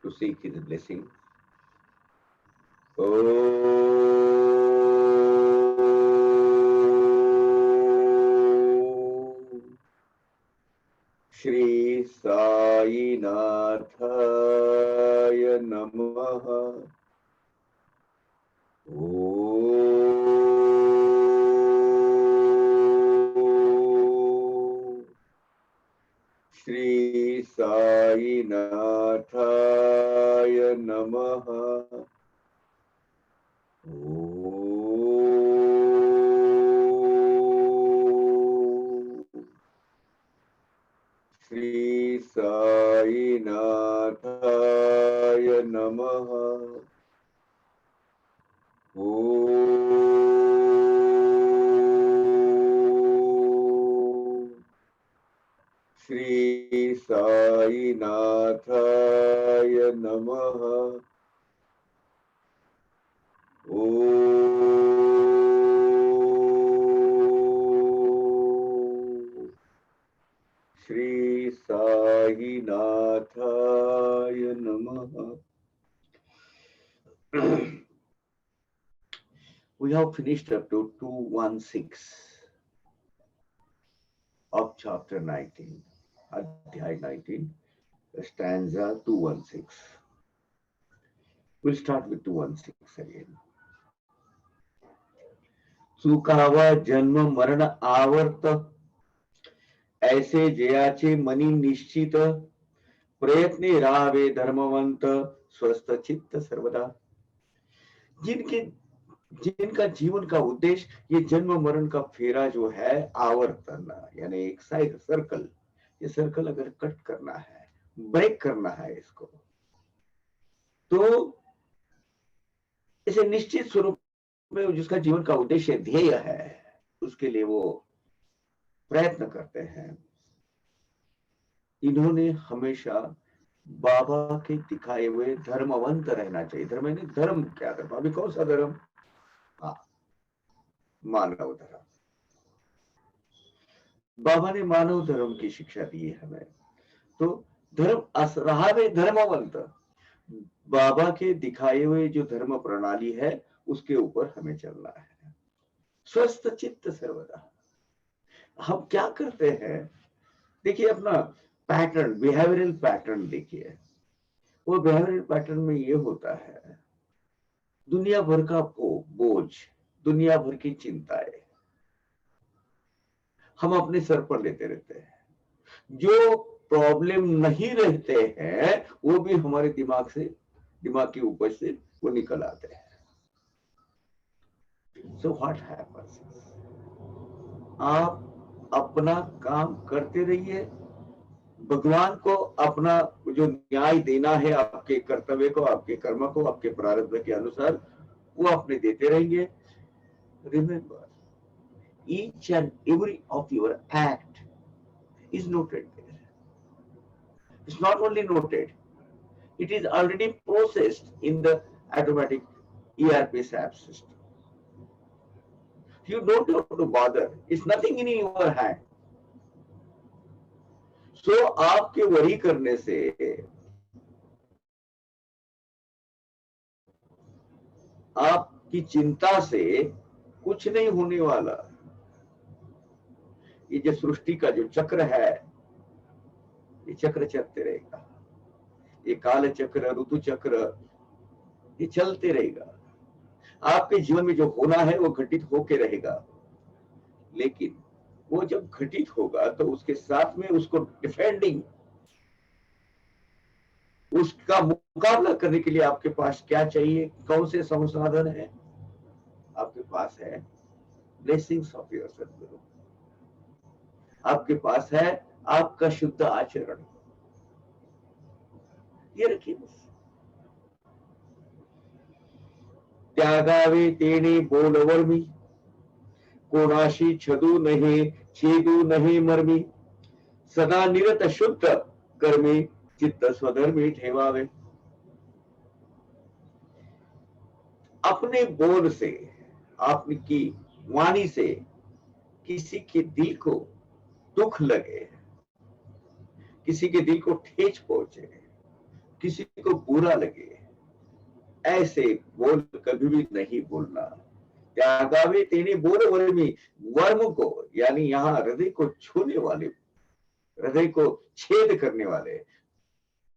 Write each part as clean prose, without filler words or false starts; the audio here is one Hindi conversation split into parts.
to seek his blessing. Shri Sai Nathaya Namaha. Shri Sai Nathaya Namaha. Shri Sai Nathaya Namaha. Shri Sai Nathaya Namaha. Shri Sai Nathaya Namaha. We have finished up to 216 of chapter 19, Adhyay 19, stanza 216. We'll start with 216 again. चुकावा जन्म मरण आवर्त, ऐसे जयाचे मनी निश्चित, प्रयत्ने राहावे धर्मवंत, स्वस्थ चित्त सर्वदा. जिनका जीवन का उद्देश्य ये जन्म मरण का फेरा जो है, आवर्तन यानी एक साइड सर्कल, ये सर्कल अगर कट करना है, ब्रेक करना है इसको, तो इसे निश्चित स्वरूप में जिसका जीवन का उद्देश्य ध्येय है, उसके लिए वो प्रयत्न करते हैं. इन्होंने हमेशा बाबा के दिखाए हुए धर्मवंत रहना चाहिए. धर्म यानी धर्म क्या धर्म, अभी कौन सा धर्म? मानव धर्म. बाबा ने मानव धर्म की शिक्षा दी है हमें. तो धर्म रहावे धर्मवंत, बाबा के दिखाए हुए जो धर्म प्रणाली है उसके ऊपर हमें चलना है. स्वस्थ चित्त सर्वदा. हम क्या करते हैं, देखिए अपना पैटर्न, बिहेवियरल पैटर्न देखिए. वो बिहेवियरल पैटर्न में ये होता है, दुनिया भर का बोझ, दुनिया भर की चिंताएं हम अपने सर पर लेते रहते हैं. जो प्रॉब्लम नहीं रहते हैं वो भी हमारे दिमाग की उपज से वो निकल आते हैं. सो व्हाट हैपेंस, आप अपना काम करते रहिए. भगवान को अपना जो न्याय देना है, आपके कर्तव्य को, आपके कर्म को, आपके प्रारब्ध के अनुसार वो अपने देते रहेंगे. Remember, each and every of your act is noted there. It's not only noted, it is already processed in the automatic ERP SAP system. You don't have to bother. It's nothing in your hand. So आपके वरी करने से, आपकी चिंता से कुछ नहीं होने वाला. ये जो सृष्टि का जो चक्र है, ये चक्र चलते रहेगा. ये काल चक्र, ऋतु चक्र, ये चलते रहेगा. आपके जीवन में जो होना है वो घटित होके रहेगा. लेकिन वो जब घटित होगा तो उसके साथ में उसको डिफेंडिंग, उसका मुकाबला करने के लिए आपके पास क्या चाहिए, कौन से संसाधन है? आपके पास है ब्लेसिंग्स ऑफ योर सद्गुरु. आपके पास है आपका शुद्ध आचरण. ये रखिए. त्यागावे तेने बोलवर्मी, कोणाशी छदू नहीं छेदू नहीं मर्मी, सदा निरत शुद्ध कर्मी, चित्त स्वधर्मी ठेवावे. अपने बोल से, आपकी वाणी से किसी के दिल को दुख लगे, किसी के दिल को ठेस पहुंचे, किसी को बुरा लगे ऐसे बोल कभी भी नहीं बोलना। त्यागावे तेने बोल वर्मी, वर्म को यानी यहाँ हृदय को छूने वाले, हृदय को छेद करने वाले,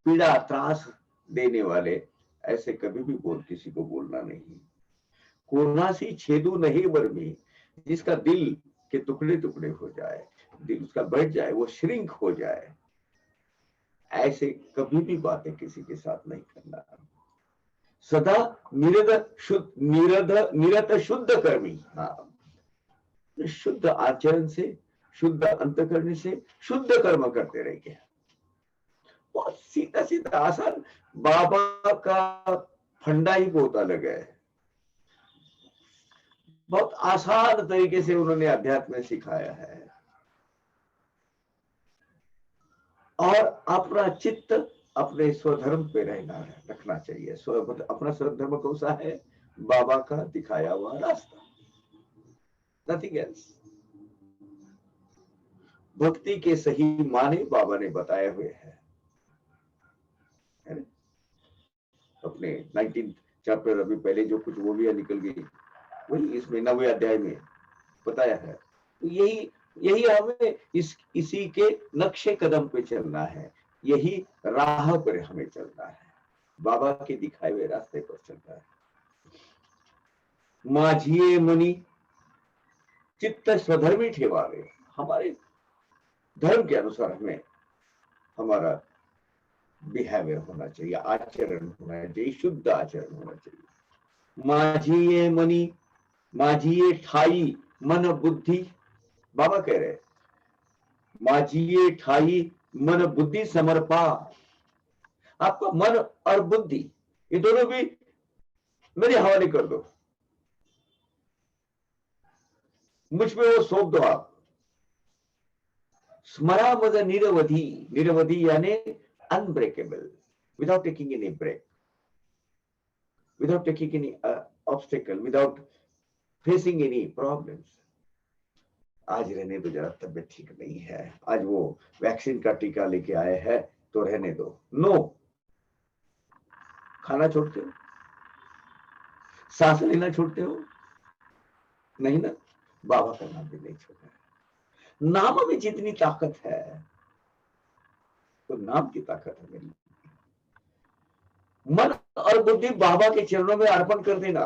पीड़ा त्रास देने वाले ऐसे कभी भी बोल किसी को बोलना नहीं। कोनासी छेदू नहीं वर्मी, जिसका दिल के टुकड़े टुकड़े हो जाए, दिल उसका बैठ जाए, वो श्रिंक हो जाए, ऐसे कभी भी बातें किसी के साथ नहीं करना। सदा निरत शुद्ध कर्मी, हाँ, शुद्ध आचरण से, शुद्ध अंतकरण से शुद्ध कर्म करते रहिए। बहुत सीधा सीधा आसान, बाबा का फंडा ही बहुत अलग है। बहुत आसान तरीके से उन्होंने अध्यात्म में सिखाया है। और अपना चित्त अपने स्वधर्म पे रहना रखना चाहिए। अपना स्वधर्म कौन सा है? बाबा का दिखाया हुआ रास्ता, नथिंग एल्स। भक्ति के सही माने बाबा ने बताए हुए हैं। अपने 19 चैप्टर अभी पहले जो कुछ वो भी निकल गई, वही इसमें 9वें अध्याय में बताया है। तो यही हमें इसी के नक्शे कदम पे चलना है, यही राह पर हमें चलना है, बाबा के दिखाए हुए रास्ते पर चलना है। माझिए मनी चित्त स्वधर्मी ठेवावे, हमारे धर्म के अनुसार हमें हमारा बिहेवियर होना चाहिए, आचरण होना चाहिए, शुद्ध आचरण होना चाहिए। माझिए मनी, माझिए ठाई मन बुद्धि, बाबा कह रहे माझिए ठाई मन बुद्धि समर्पा, आपका मन और बुद्धि ये दोनों भी मेरे हवाले कर दो, मुझ में वो सौंप दो आप। स्मरा मद निरवधि, निरवधि यानी unbreakable, without taking any break, without taking any obstacle, without facing any problems. आज रहने दो, जरा तबियत ठीक नहीं है, आज वो वैक्सीन का टीका लेके आए हैं तो रहने दो। नो, खाना छोड़ते हो, सांस लेना छोड़ते हो, नहीं ना, बाबा का नाम भी नहीं छोड़ा है। नाम में जितनी ताकत है तो नाम की ताकत है मेरी। मन और बुद्धि बाबा के चरणों में अर्पण कर देना,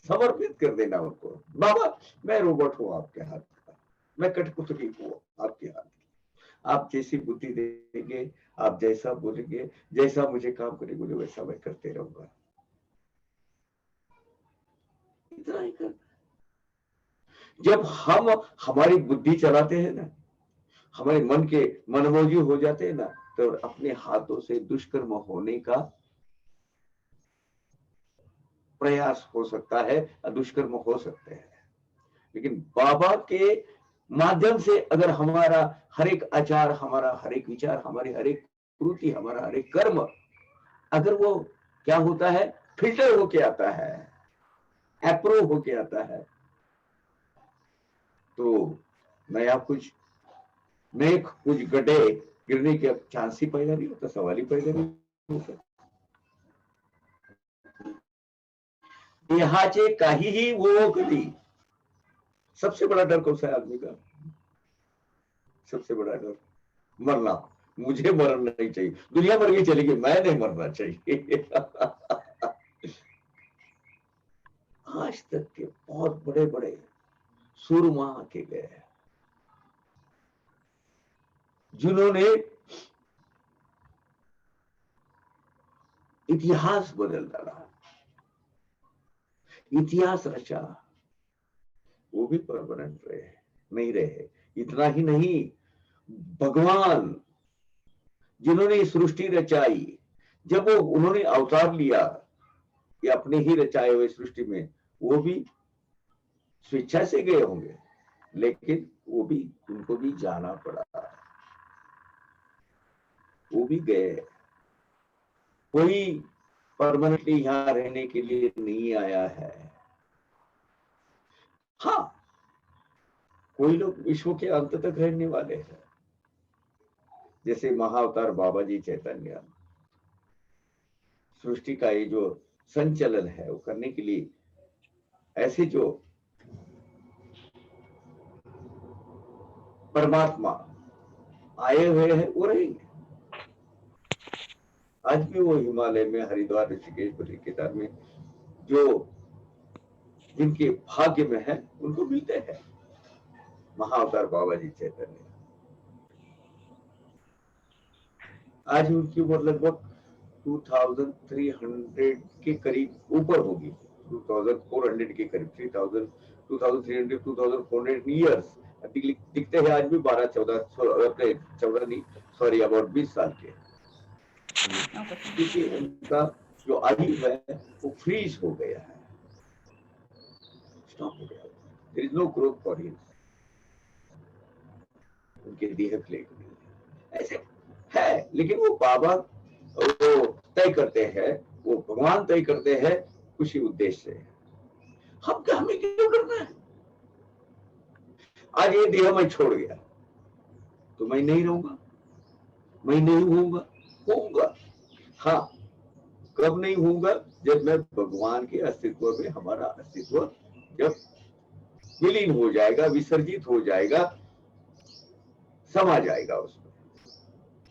समर्पित कर देना उनको। बाबा मैं रोबोट हूं आपके हाथ का, मैं कठपुतली हूं आपके हाथ की, आप जैसी बुद्धि देंगे, आप जैसा बोलेंगे, जैसा मुझे काम करने बोले वैसा मैं करते रहूंगा। इतना ही कर। जब हम हमारी बुद्धि चलाते हैं ना, हमारे मन के मनमौजी हो जाते हैं ना, तो अपने हाथों से दुष्कर्म होने का प्रयास हो सकता है, दुष्कर्म हो सकते हैं। लेकिन बाबा के माध्यम से अगर हमारा हर एक आचार, हमारा हर एक विचार, हमारी हर एक कृति, हमारा हर एक कर्म, अगर वो क्या होता है, फिल्टर होके आता है, अप्रूव होके आता है, तो नया कुछ गड्ढे गिरने के चांस ही पैदा नहीं होता, सवाल ही पैदा नहीं होता। देहाचे काहीही वो कधी, सबसे बड़ा डर कौन सा है आदमी का? सबसे बड़ा डर मरना। मुझे मरना नहीं चाहिए, दुनिया मर गई चलेगी, मैं नहीं मरना चाहिए। आज तक के बहुत बड़े बड़े सूरमा के गए जिन्होंने इतिहास बदल डाला, इतिहास रचा, वो भी परमानेंट रहे नहीं रहे। इतना ही नहीं, भगवान जिन्होंने सृष्टि रचाई, जब वो उन्होंने अवतार लिया कि अपने ही रचाए हुए सृष्टि में, वो भी स्वेच्छा से गए होंगे, लेकिन वो भी, उनको भी जाना पड़ा, वो भी गए। कोई परमानेंटली यहां रहने के लिए नहीं आया है। हाँ, कोई लोग विश्व के अंत तक रहने वाले हैं, जैसे महाअवतार बाबा जी चैतन्य, सृष्टि का ये जो संचलन है वो करने के लिए ऐसे जो परमात्मा आए हुए हैं वो रहेंगे। आज भी वो हिमालय में, हरिद्वार, ऋषिकेश, बद्री, केदार में जो जिनके भाग्य में है उनको मिलते हैं महाअवतार बाबा जी चैतन्य। आज उनकी उम्र लगभग 2300 के करीब ऊपर होगी, 2400 के करीब, 3000, 2300, 2400 ईयर्स दिखते हैं आज भी। 14 नहीं, सॉरी, अबाउट 20 साल के, क्योंकि उनका जो आयु है वो फ्रीज हो गया है, स्टॉप हो गया। There is no growth for him. उनके देह प्लेट में ऐसे है, लेकिन वो बाबा वो तय करते हैं, वो भगवान तय करते हैं किसी उद्देश्य से। हमें क्यों करना है? आज ये देह मैं छोड़ गया तो मैं नहीं रहूंगा, मैं नहीं होऊंगा। हाँ, कब नहीं होऊंगा? जब मैं भगवान के अस्तित्व में, हमारा अस्तित्व जब विलीन हो जाएगा, विसर्जित हो जाएगा, समा जाएगा उसमें,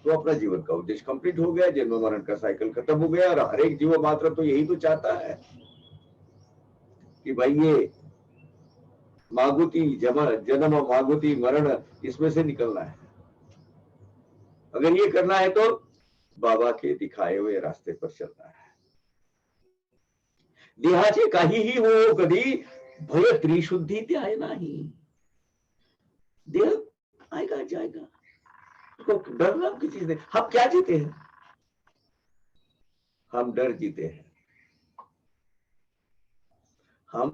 तो अपना जीवन का उद्देश्य कंप्लीट हो गया, जन्म मरण का साइकिल खत्म हो गया। और हर एक जीव मात्र तो यही तो चाहता है कि भाई ये मागुती जन्म, मागुती मरण, इसमें से निकलना है। अगर ये करना है तो बाबा के दिखाए हुए रास्ते पर चलना है। देहाचे काहीही हो कधी, भय त्रिशुद्धि त्याय नाही। देह आएगा जाएगा, तो डरना किसी चीज नहीं। हम क्या जीते हैं? हम डर जीते हैं, हम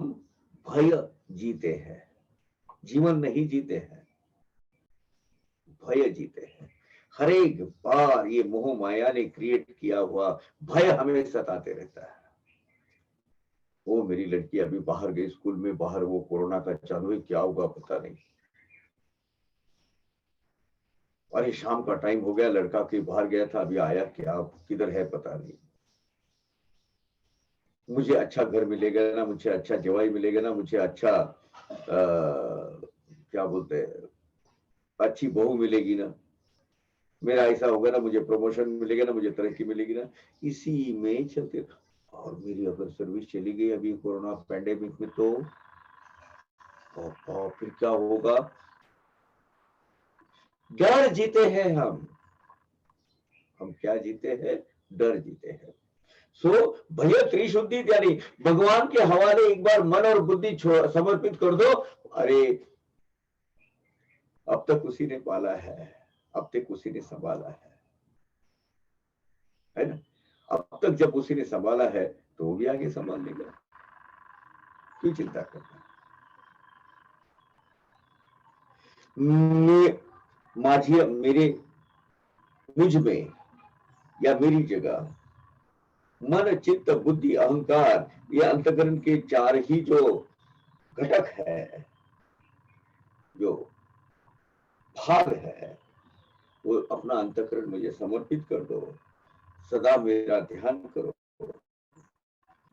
भय जीते हैं। जीवन नहीं जीते हैं, भय जीते हैं। हर एक बार ये मोह माया ने क्रिएट किया हुआ भय हमें सताते रहता है। वो मेरी लड़की अभी बाहर गई स्कूल में, बाहर वो कोरोना का चालू है, क्या होगा पता नहीं। अरे शाम का टाइम हो गया, लड़का के बाहर गया था, अभी आया क्या, किधर है पता नहीं। मुझे अच्छा घर मिलेगा ना, मुझे अच्छा जवाई मिलेगा ना, मुझे अच्छा क्या बोलते हैं, अच्छी बहू मिलेगी ना, मेरा ऐसा होगा ना, मुझे प्रमोशन मिलेगा ना, मुझे तरक्की मिलेगी ना, इसी में चलते। और मेरी अगर सर्विस चली गई अभी कोरोना पैंडेमिक में तो फिर क्या होगा? डर जीते हैं हम क्या जीते हैं? डर जीते हैं। सो भय त्रिशुद्धि यानी भगवान के हवाले एक बार मन और बुद्धि समर्पित कर दो। अरे अब तक उसी ने पाला है, अब तक उसी ने संभाला है ना? अब तक जब उसी ने संभाला है तो वो भी आगे संभाल लेगा, क्यों चिंता करना? मुझ में या मेरी जगह मन, चित्त, बुद्धि, अहंकार, ये अंतकरण के चार ही जो घटक है, जो भाग है, वो अपना अंतकरण मुझे समर्पित कर दो। सदा मेरा ध्यान करो।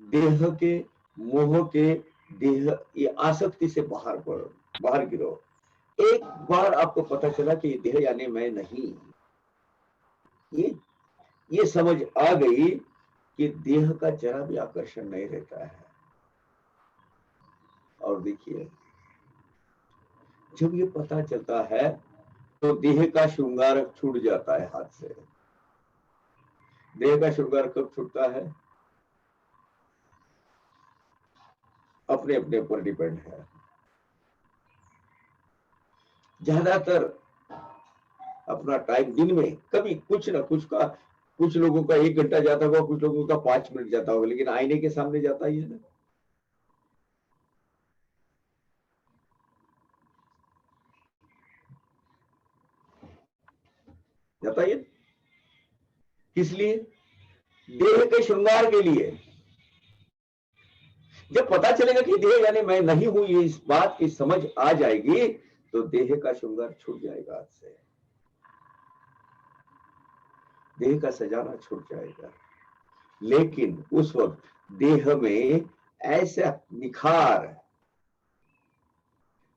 देह के मोह के, देह ये आसक्ति से बाहर गिरो। एक बार आपको पता चला कि देह यानी मैं नहीं, ये समझ आ गई कि देह का जरा भी आकर्षण नहीं रहता है। और देखिए, जब ये पता चलता है तो देह का श्रृंगार छूट जाता है हाथ से। देह का श्रृंगार कब छूटता है? अपने अपने ऊपर डिपेंड है। ज्यादातर अपना टाइम दिन में कभी कुछ ना कुछ का, कुछ लोगों का 1 घंटा जाता होगा, कुछ लोगों का 5 मिनट जाता होगा, लेकिन आईने के सामने जाता ही है ना। जाता ही है। किस लिए? देह के श्रृंगार के लिए। जब पता चलेगा कि देह यानी मैं नहीं हूं, ये इस बात की समझ आ जाएगी तो देह का श्रृंगार छूट जाएगा हाथ से, देह का सजाना छूट जाएगा। लेकिन उस वक्त देह में ऐसा निखार,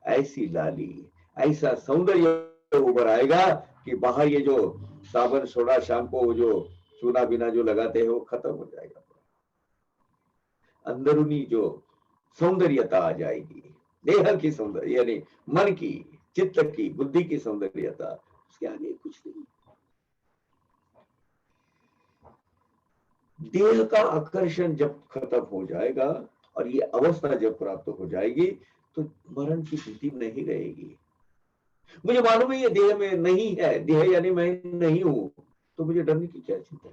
ऐसी लाली, ऐसा सौंदर्य उभर आएगा कि बाहर ये जो साबुन सोडा शैम्पू जो चूना बिना जो लगाते हैं वो खत्म हो जाएगा। अंदरूनी जो सौंदर्यता आ जाएगी, देह की सौंदर्य यानी मन की, चित्त की, बुद्धि की सौंदर्यता, उसके आगे कुछ नहीं। देह का आकर्षण जब खत्म हो जाएगा और ये अवस्था जब प्राप्त हो जाएगी तो मरण की भीति नहीं रहेगी। मुझे मालूम है ये देह में नहीं है, देह यानी मैं नहीं हूं, तो मुझे डरने की क्या चिंता।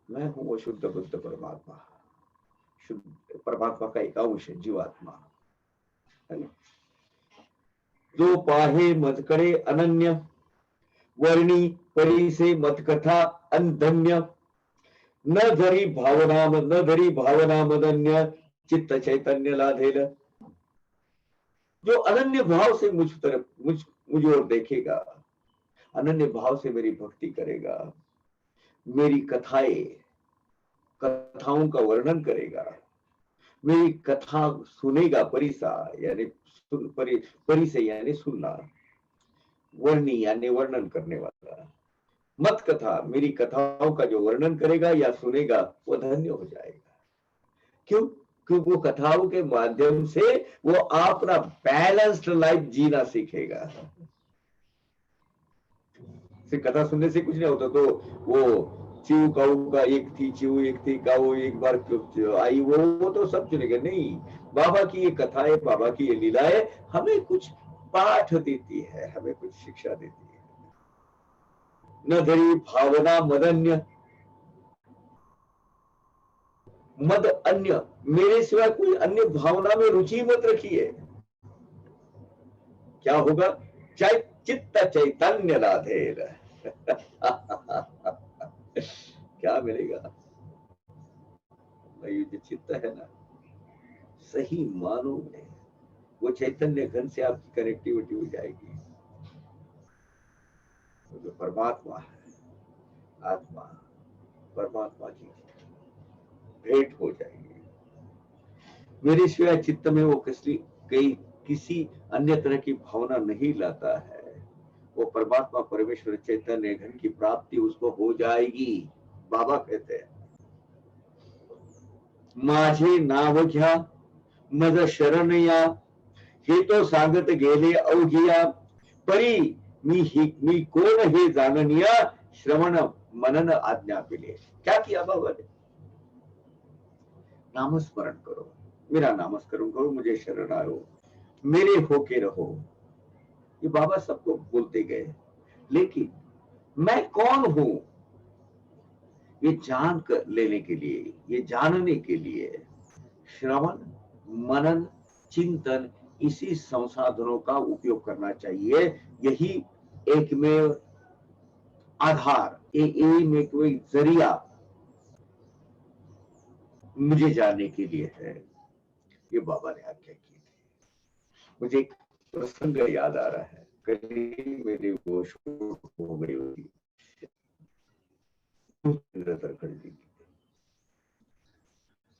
मैं हूं वो शुद्ध बुद्ध परमात्मा, शुद्ध परमात्मा का एक अंश है, जीवात्मा है ना। जो पाहे मत करे अनन्य, वर्णी परी से मत कथा अनधन्य, न धरी भावना मदन्य, चित्त चैतन्य लाधेल। जो अनन्य भाव से मुझ तरफ मुझ ओर देखेगा, अनन्य भाव से मेरी भक्ति करेगा, मेरी कथाओं का वर्णन करेगा, मेरी कथा सुनेगा, परिसा यानी परी से यानी सुनना, वर्णी यानी वर्णन करने वाला, मत कथा मेरी कथाओं का जो वर्णन करेगा या सुनेगा वो धन्य हो जाएगा। क्यों? क्योंकि वो कथाओं के माध्यम से वो अपना बैलेंस्ड लाइफ जीना सीखेगा। सिर्फ कथा सुनने से कुछ नहीं होता। तो वो चिव काऊ का एक थी चिव, एक थी काऊ, एक बार आई, वो तो सब चलेगा नहीं। बाबा की ये कथाएं, बाबा की ये लीलाएं हमें कुछ पाठ देती है, हमें कुछ शिक्षा देती है। न धरी भावना मदन्य, मद अन्य, मेरे सिवा कोई अन्य भावना में रुचि मत रखिए। क्या होगा? चित्त चैतन्य राधेर। क्या मिलेगा? ये जो चित्त है ना, सही मानों में वो चैतन्य घन से आपकी कनेक्टिविटी हो जाएगी। वो जो परमात्मा है, आत्मा परमात्मा की भेंट हो जाएगी। मेरे सिवाय चित्त में वो किसी अन्य तरह की भावना नहीं लाता है। वो परमात्मा परमेश्वर चैतन्य घन की प्राप्ति उसको हो जाएगी। बाबा कहते हैं, माझे नाव घ्या मज शरण या, हे तो सांगत गेले अवघिया, परी मी कोण हे जाणनिया, श्रवण मनन आज्ञा पिले। क्या किया बाबा ने? नामस्मरण करो, मेरा नामस्मरण करो, मुझे शरण आयो, मेरे होके रहो। ये बाबा सबको बोलते गए, लेकिन मैं कौन हूं ये जान कर लेने के लिए, ये जानने के लिए श्रवण मनन चिंतन इसी संसाधनों का उपयोग करना चाहिए। यही एकमेव आधार, में कोई जरिया मुझे जानने के लिए है। ये बाबा ने आज्ञा की थी। मुझे एक प्रसंग याद आ रहा है, कहीं मेरी वो शूट हो गई होगी,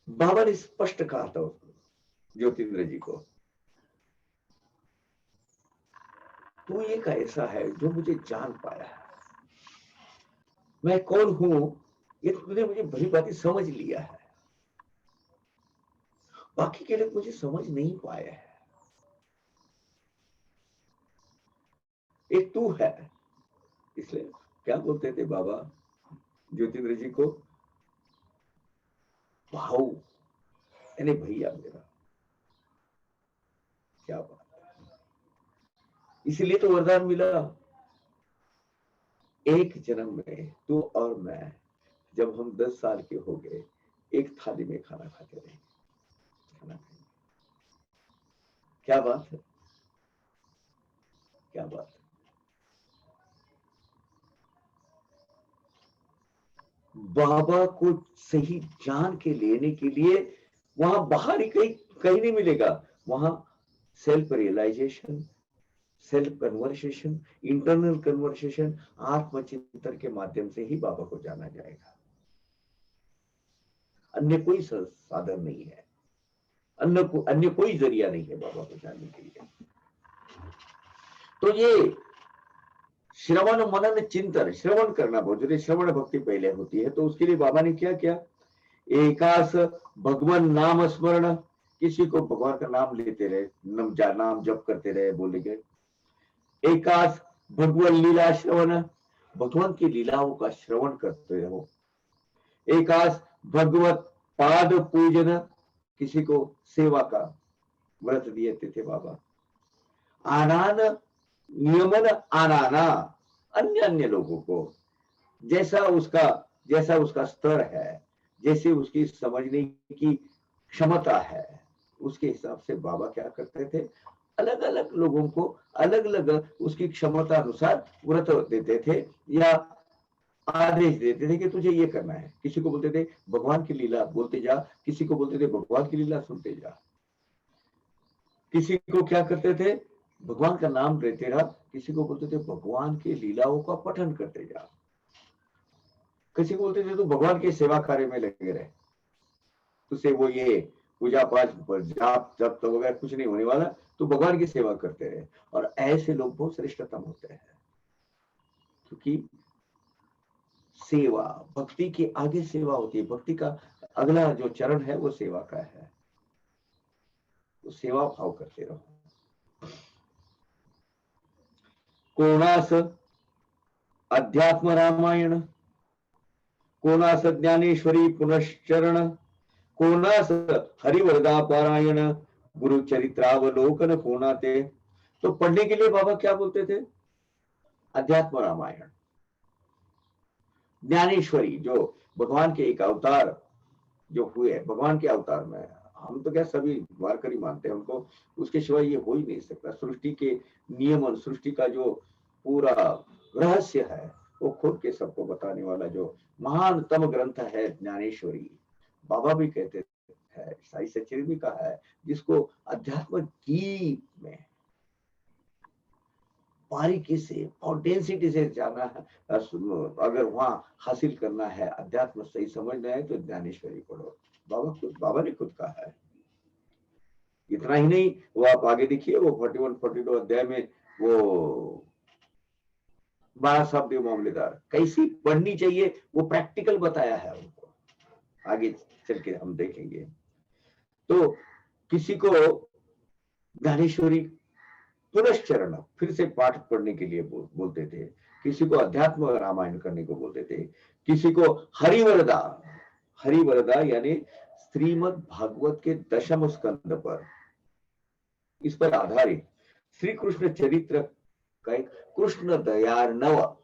बाबा ने स्पष्ट कहा था उसको, ज्योतिन्द्र जी को, तू एक ऐसा है जो मुझे जान पाया है। मैं कौन हूं ये तूने मुझे भली भांति समझ लिया है, बाकी के लोग मुझे समझ नहीं पाए हैं। एक तू है। इसलिए क्या बोलते थे बाबा ज्योतिन्द्र जी को? भाऊ यानी भैया मेरा। क्या बात है! इसीलिए तो वरदान मिला, एक जन्म में तू और मैं जब हम 10 साल के हो गए, एक थाली में खाना खाते रहे। खाना खाएंगे। क्या बात है, क्या बात है। बाबा को सही जान के लेने के लिए वहां बाहर ही कहीं कहीं नहीं मिलेगा। वहां self realization, self conversation, internal conversation, आत्मचिंतन के माध्यम से ही बाबा को जाना जाएगा। अन्य कोई साधन नहीं है, अन्य कोई जरिया नहीं है बाबा को जानने के लिए। तो ये श्रवण मनन चिंतन, श्रवण करना बहुत जरूरी। श्रवण भक्ति पहले होती है, तो उसके लिए बाबा ने क्या किया, एकास भगवान नाम स्मरण, किसी को भगवान का नाम लेते रहे, नाम जप करते रहे, बोलेंगे। एकास भगवान लीला श्रवण, भगवान की लीलाओं का श्रवण करते रहो। एकास भगवत पाद पूजन, किसी को सेवा का व्रत दिए थे बाबा। आनान नियमन आनाना, अन्य अन्य लोगों को जैसा उसका स्तर है, जैसे उसकी समझने की क्षमता है, उसके हिसाब से बाबा क्या करते थे, अलग अलग लोगों को अलग अलग उसकी क्षमता अनुसार व्रत देते थे या आदेश देते थे कि तुझे ये करना है। किसी को बोलते थे भगवान की लीला बोलते जा, किसी को बोलते थे भगवान की लीला सुनते जा, किसी को क्या करते थे, भगवान का नाम लेते रहा, किसी को बोलते थे भगवान की लीलाओं का पठन करते जा, किसी को बोलते थे तो भगवान के सेवा कार्य में लगे रहे, तुझसे वो ये पूजा पाठ जाप जब तक वगैरह कुछ नहीं होने वाला, तो भगवान की सेवा करते रहे। और ऐसे लोग बहुत श्रेष्ठतम होते हैं, क्योंकि सेवा, भक्ति के आगे सेवा होती है। भक्ति का अगला जो चरण है वो सेवा का है, तो सेवा भाव करते रहो। कोणास अध्यात्म रामायण, कोणास ज्ञानेश्वरी पुनश्चरण, कोणास हरिवरदा पारायण, गुरु चरित्रावलोकन कोणाते। तो पढ़ने के लिए बाबा क्या बोलते थे, अध्यात्म रामायण, ज्ञानेश्वरी, जो भगवान के एक अवतार जो हुए, भगवान के अवतार में हम तो क्या सभी वारकरी मानते हैं उनको, उसके सिवा ये हो ही नहीं सकता। सृष्टि के नियमन, सृष्टि का जो पूरा रहस्य है वो खोल के सबको बताने वाला जो महानतम ग्रंथ है ज्ञानेश्वरी। बाबा भी कहते हैं, साई सचेत भी कहा है, जिसको अध्यात्म की में बारीकी से और डेंसिटी से जाना है, अगर वहां हासिल करना है, अध्यात्म सही समझना है, तो ज्ञानेश्वरी पढ़ो। बाबा ने खुद कहा है। इतना ही नहीं, वो आप आगे देखिए, वो 41-42 अध्याय में वो बाबा साहब देव मामलेदार कैसी पढ़नी चाहिए वो प्रैक्टिकल बताया है उनको, आगे चल के हम देखेंगे। तो किसी को ज्ञानेश्वरी पुनश्चरण, फिर से पाठ पढ़ने के लिए बोलते थे, किसी को अध्यात्म रामायण करने को बोलते थे, किसी को हरिवरदा, हरिवरदा यानी श्रीमद् भागवत के 10वें स्कंद पर, इस पर आधारित श्री कृष्ण चरित्र का एक कृष्ण दयार्णव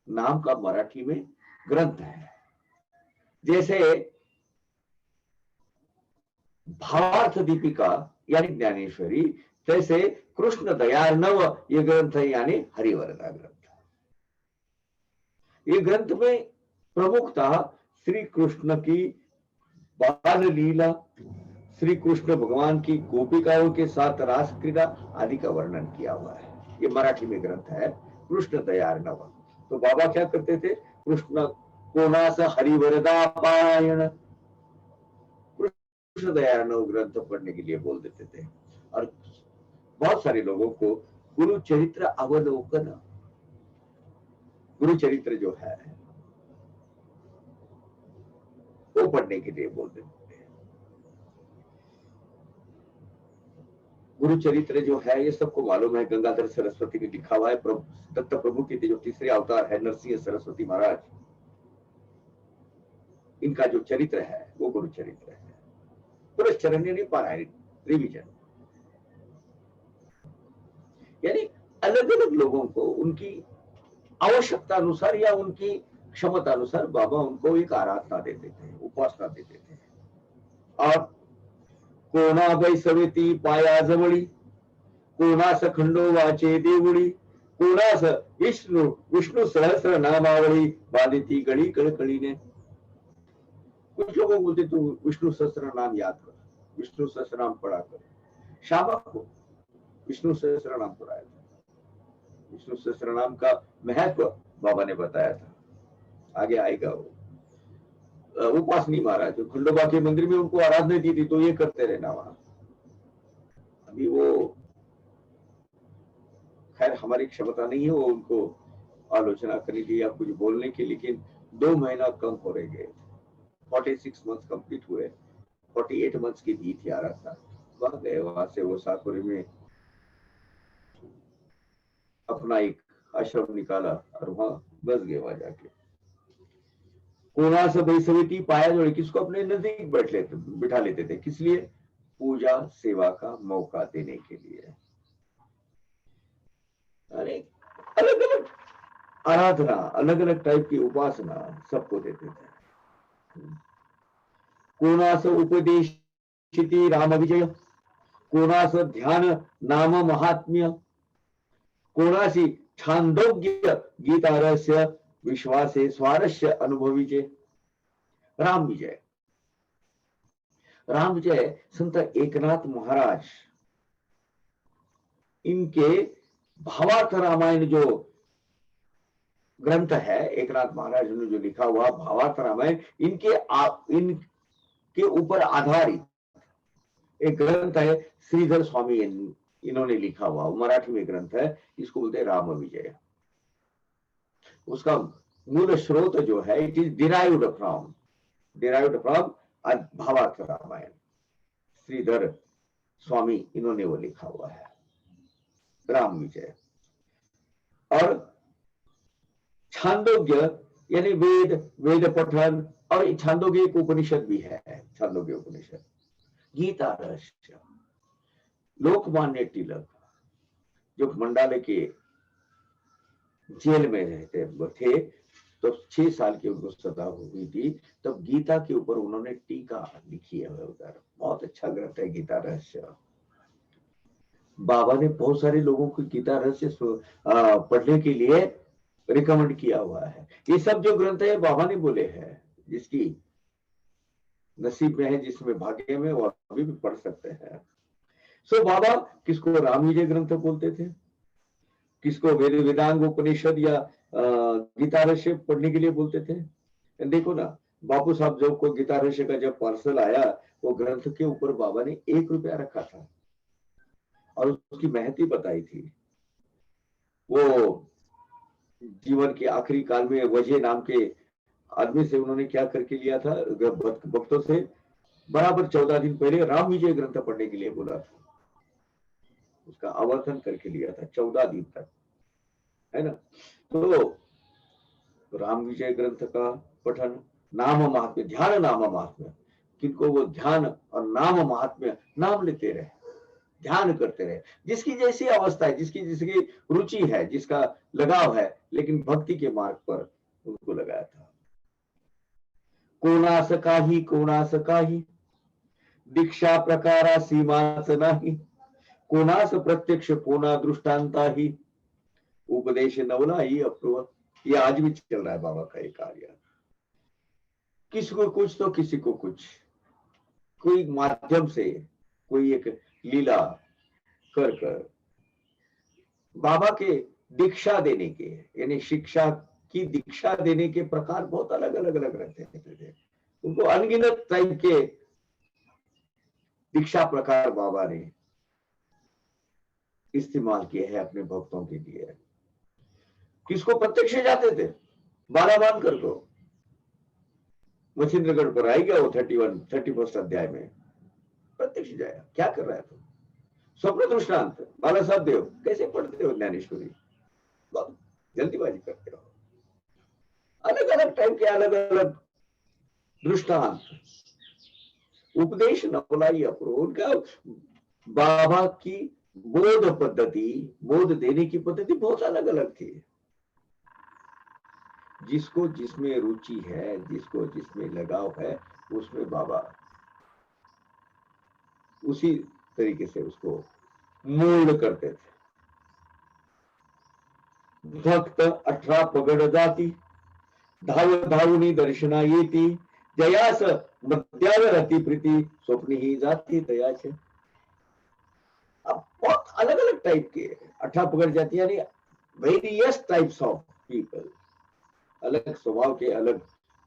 नाम का मराठी में ग्रंथ है। जैसे भावार्थ दीपिका यानी ज्ञानेश्वरी, तैसे कृष्ण दयार्णव ये ग्रंथ है, यानी हरिवरदा ग्रंथ। ये ग्रंथ में प्रमुखतः श्री कृष्ण की बाल लीला, श्री कृष्ण भगवान की गोपिकाओं के साथ रास क्रीड़ा आदि का वर्णन किया हुआ है। ये मराठी में ग्रंथ है, कृष्ण दयार्णव। तो बाबा क्या करते थे, कृष्ण कोणास हरिवरदा पारायण, कृष्ण दयार्णव ग्रंथ पढ़ने के लिए बोल देते थे। और बहुत सारे लोगों को गुरु चरित्र अवलोकन, गुरु चरित्र जो है वो पढ़ने के लिए बोल देते थे। गुरु चरित्र जो है ये सबको मालूम है, गंगाधर सरस्वती ने लिखा हुआ है। दत्त प्रभु के जो तीसरे अवतार है नरसिंह सरस्वती महाराज, इनका जो चरित्र है वो गुरु चरित्र है। पुनश्चरण यानी पारायण, रिविजन, यानी अलग अलग लोगों को उनकी आवश्यकता अनुसार या उनकी क्षमता अनुसार बाबा उनको एक आराधना देते थे, उपासना देते थे। और कोणा बैसवेती पाया जवळी, कोणास खंडोबाचे देवळी, कोणास विष्णु सहस्र नामावली, बांधिती गळी कळकळीने। कुछ लोगों को बोलते तू विष्णु सहस्र नाम याद कर, विष्णु सहस्र नाम पढ़ा कर। शामा को विष्णु सहस्र नाम पढ़ाया था, विष्णु सहस्त्र नाम का महत्व बाबा ने बताया था, आगे आएगा वो। उपासनी महाराज जो खंडोबा के मंदिर में उनको आराधना दी थी, तो ये करते रहना वहां। अभी वो खैर हमारी क्षमता नहीं है वो उनको आलोचना करने की या कुछ बोलने की, लेकिन 2 महीना कम हो रहे गए, 46 मंथ कंप्लीट हुए, 48 मंथ्स की दी थी आराधना। वहां गए, वहां से वो साकुरे में अपना एक आश्रम निकाला और वहां बस गए वहां जाके। कोना से भाई समिति पाया जो किसको अपने नजदीक बिठा लेते थे, किस लिए? पूजा सेवा का मौका देने के लिए। अरे अलग अलग आराधना, अलग अलग टाइप की उपासना सबको देते थे। कोणास उपदेशिति राम विजय, कोणास ध्यान नाम महात्म्य, कोणासी छांदोग्य गीता रहस्य विश्वासे स्वारस्य अनुभवीचे। राम विजय, राम विजय संत एकनाथ महाराज, इनके भावार्थ रामायण जो ग्रंथ है, एकनाथ महाराज ने जो लिखा हुआ भावार्थ रामायण, इनके ऊपर आधारित एक ग्रंथ है, श्रीधर स्वामी इन्होंने लिखा हुआ मराठी में ग्रंथ है, इसको बोलते हैं राम विजय। उसका मूल स्रोत जो है, इट इज डिराइव्ड फ्रॉम भावार्थ रामायण, श्रीधर स्वामी इन्होंने वो लिखा हुआ है राम विजय। और छांदोग्य यानी वेद पठन, और छांदोग्य एक उपनिषद भी है, छांदोग्य उपनिषद। गीता रहस्य, लोकमान्य तिलक जो मंडाले के जेल में रहते थे, तो 6 साल की उनको सजा हुई थी, तब गीता के ऊपर उन्होंने टीका लिखी है उधर। बहुत अच्छा ग्रंथ है गीता रहस्य। बाबा ने बहुत सारे लोगों को गीता रहस्य पढ़ने के लिए रिकमेंड किया हुआ है। ये सब जो ग्रंथ है बाबा ने बोले हैं, जिसकी नसीब में है, जिसमें भाग्य में, वो अभी भी पढ़ सकते हैं। सो बाबा किसको राम विजय ग्रंथ बोलते थे, किसको वेदांग उपनिषद या गीता रहस्य पढ़ने के लिए बोलते थे। देखो ना, बापू साहब जब को गीता रहस्य का जब पार्सल आया, वो ग्रंथ के ऊपर बाबा ने 1 रुपया रखा था और उसकी महती बताई थी। वो जीवन के आखिरी काल में वजह नाम के आदमी से उन्होंने क्या करके लिया था, भक्तों से बराबर 14 दिन पहले राम विजय ग्रंथ पढ़ने के लिए बोला था, उसका आवर्तन करके लिया था 14 दिन तक, है ना। तो राम विजय ग्रंथ का पठन, नाम महात्म्य, ध्यान नाम महात्म्य, किनको वो ध्यान और नाम महात्म्य, नाम लेते रहे, ध्यान करते रहे, जिसकी जैसी अवस्था है, जिसकी रुचि है, जिसका लगाव है, लेकिन भक्ति के मार्ग पर उनको लगाया था। कोणास काही दीक्षा प्रकारा सीमाच नाही, कोणास प्रत्यक्ष कोणा दृष्टांताही, उपदेश नवलाई अप्रूव। ये आज भी चल रहा है बाबा का एक कार्य। किसी को कुछ तो किसी को कुछ, कोई माध्यम से कोई एक लीला कर बाबा के दीक्षा देने के, यानी शिक्षा की दीक्षा देने के प्रकार बहुत अलग अलग रहते थे। उनको अनगिनत टाइप के दीक्षा प्रकार बाबा ने इस्तेमाल किए हैं अपने भक्तों के लिए। किसको प्रत्यक्ष जाते थे, बाला बांधकर को मछिंद्रगढ़ पर आएगा वो 31 अध्याय में प्रत्यक्ष जाएगा, क्या कर रहा है तुम, स्वप्न दृष्टांत बाला साहब देव कैसे पढ़ते हो ज्ञानेश्वरी, बहुत जल्दीबाजी करते हो। अलग अलग टाइप के अलग अलग दृष्टांत, उपदेश नवलाई अप्रो, उनका बाबा की बोध पद्धति, बोध देने की पद्धति बहुत अलग अलग थी। जिसको जिसमें रुचि है, जिसको जिसमें लगाव है, उसमें बाबा उसी तरीके से उसको मोल्ड करते थे। भक्त 18 पगड जाती, धाव धावनी दर्शना येती, जयास मध्यावर अति प्रीति, स्वप्न ही जाती दयाचे। अब बहुत अलग अलग टाइप के 18 पगड़ जाती, यानी वेरियस टाइप्स ऑफ पीपल, अलग स्वभाव के, अलग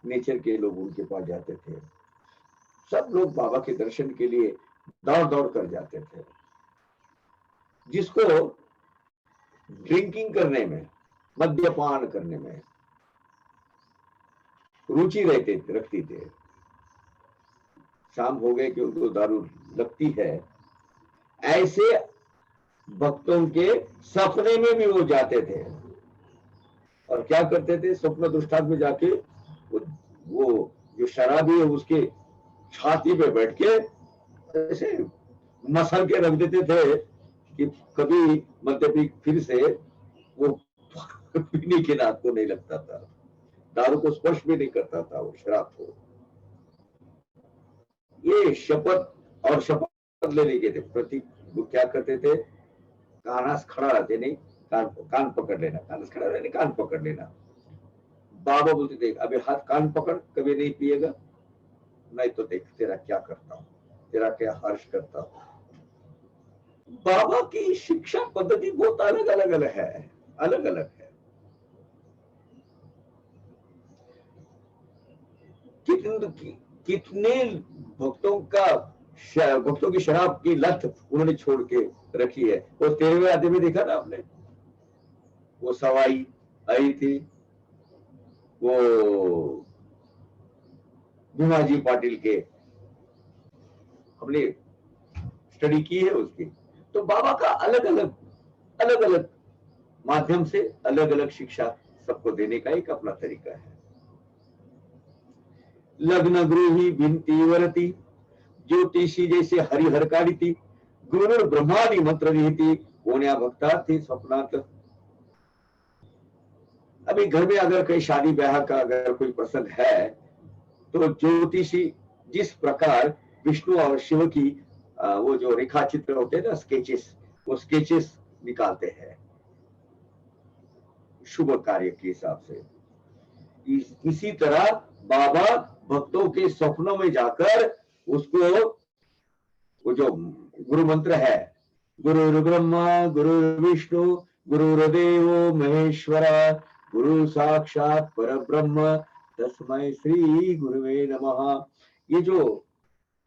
नेचर के लोग उनके पास जाते थे। सब लोग बाबा के दर्शन के लिए दौड़ दौड़ कर जाते थे। जिसको ड्रिंकिंग करने में, मद्यपान करने में रुचि रखती थे, शाम हो गए कि उनको दारू लगती है, ऐसे भक्तों के सपने में भी वो जाते थे। और क्या करते थे, स्वप्न दृष्टांत में जाके वो जो शराबी है उसके छाती पे बैठ के ऐसे मसल के रख देते थे कि कभी मद्यपी फिर से वो पीने के नाद को नहीं लगता था, दारू को स्पर्श भी नहीं करता था वो शराब को। ये शपथ और शपथ लेने के थे प्रतीक। वो क्या करते थे, कानस खड़ा रहते नहीं, कान पकड़ लेना, कानस खड़ा रहने, कान पकड़ लेना। बाबा बोलते थे अभी हाथ कान पकड़, कभी नहीं पिएगा, नहीं तो देख तेरा क्या करता हूं, तेरा क्या हर्ष करता हूं। बाबा की शिक्षा पद्धति बहुत अलग अलग है, अलग अलग है। कितने भक्तों की शराब की लत उन्होंने छोड़ के रखी है। वो 13वें अध्याय में देखा ना आपने, वो सवाई आई थी, वो भीमाजी पाटिल के, हमने स्टडी की है उसकी। तो बाबा का अलग अलग माध्यम से अलग अलग शिक्षा सबको देने का एक अपना तरीका है। लग्न गृही भिन्ति वरती, ज्योतिषी जैसे हरिहर कारिती, गुरु ब्रह्मादि मंत्र रहती, कोन्या भक्तार्थी स्वप्नात्। अभी घर में अगर कहीं शादी ब्याह का अगर कोई प्रसंग है तो ज्योतिषी जिस प्रकार विष्णु और शिव की वो जो रेखा चित्र होते हैं ना, स्केचेस, वो स्केचेस निकालते हैं शुभ कार्य के हिसाब से। इसी तरह बाबा भक्तों के स्वप्नों में जाकर उसको वो जो गुरु मंत्र है, गुरु ब्रह्मा गुरु विष्णु गुरुर्देवो महेश्वर गुरु साक्षात परब्रह्म तस्मै श्री गुरुवे नमः, ये जो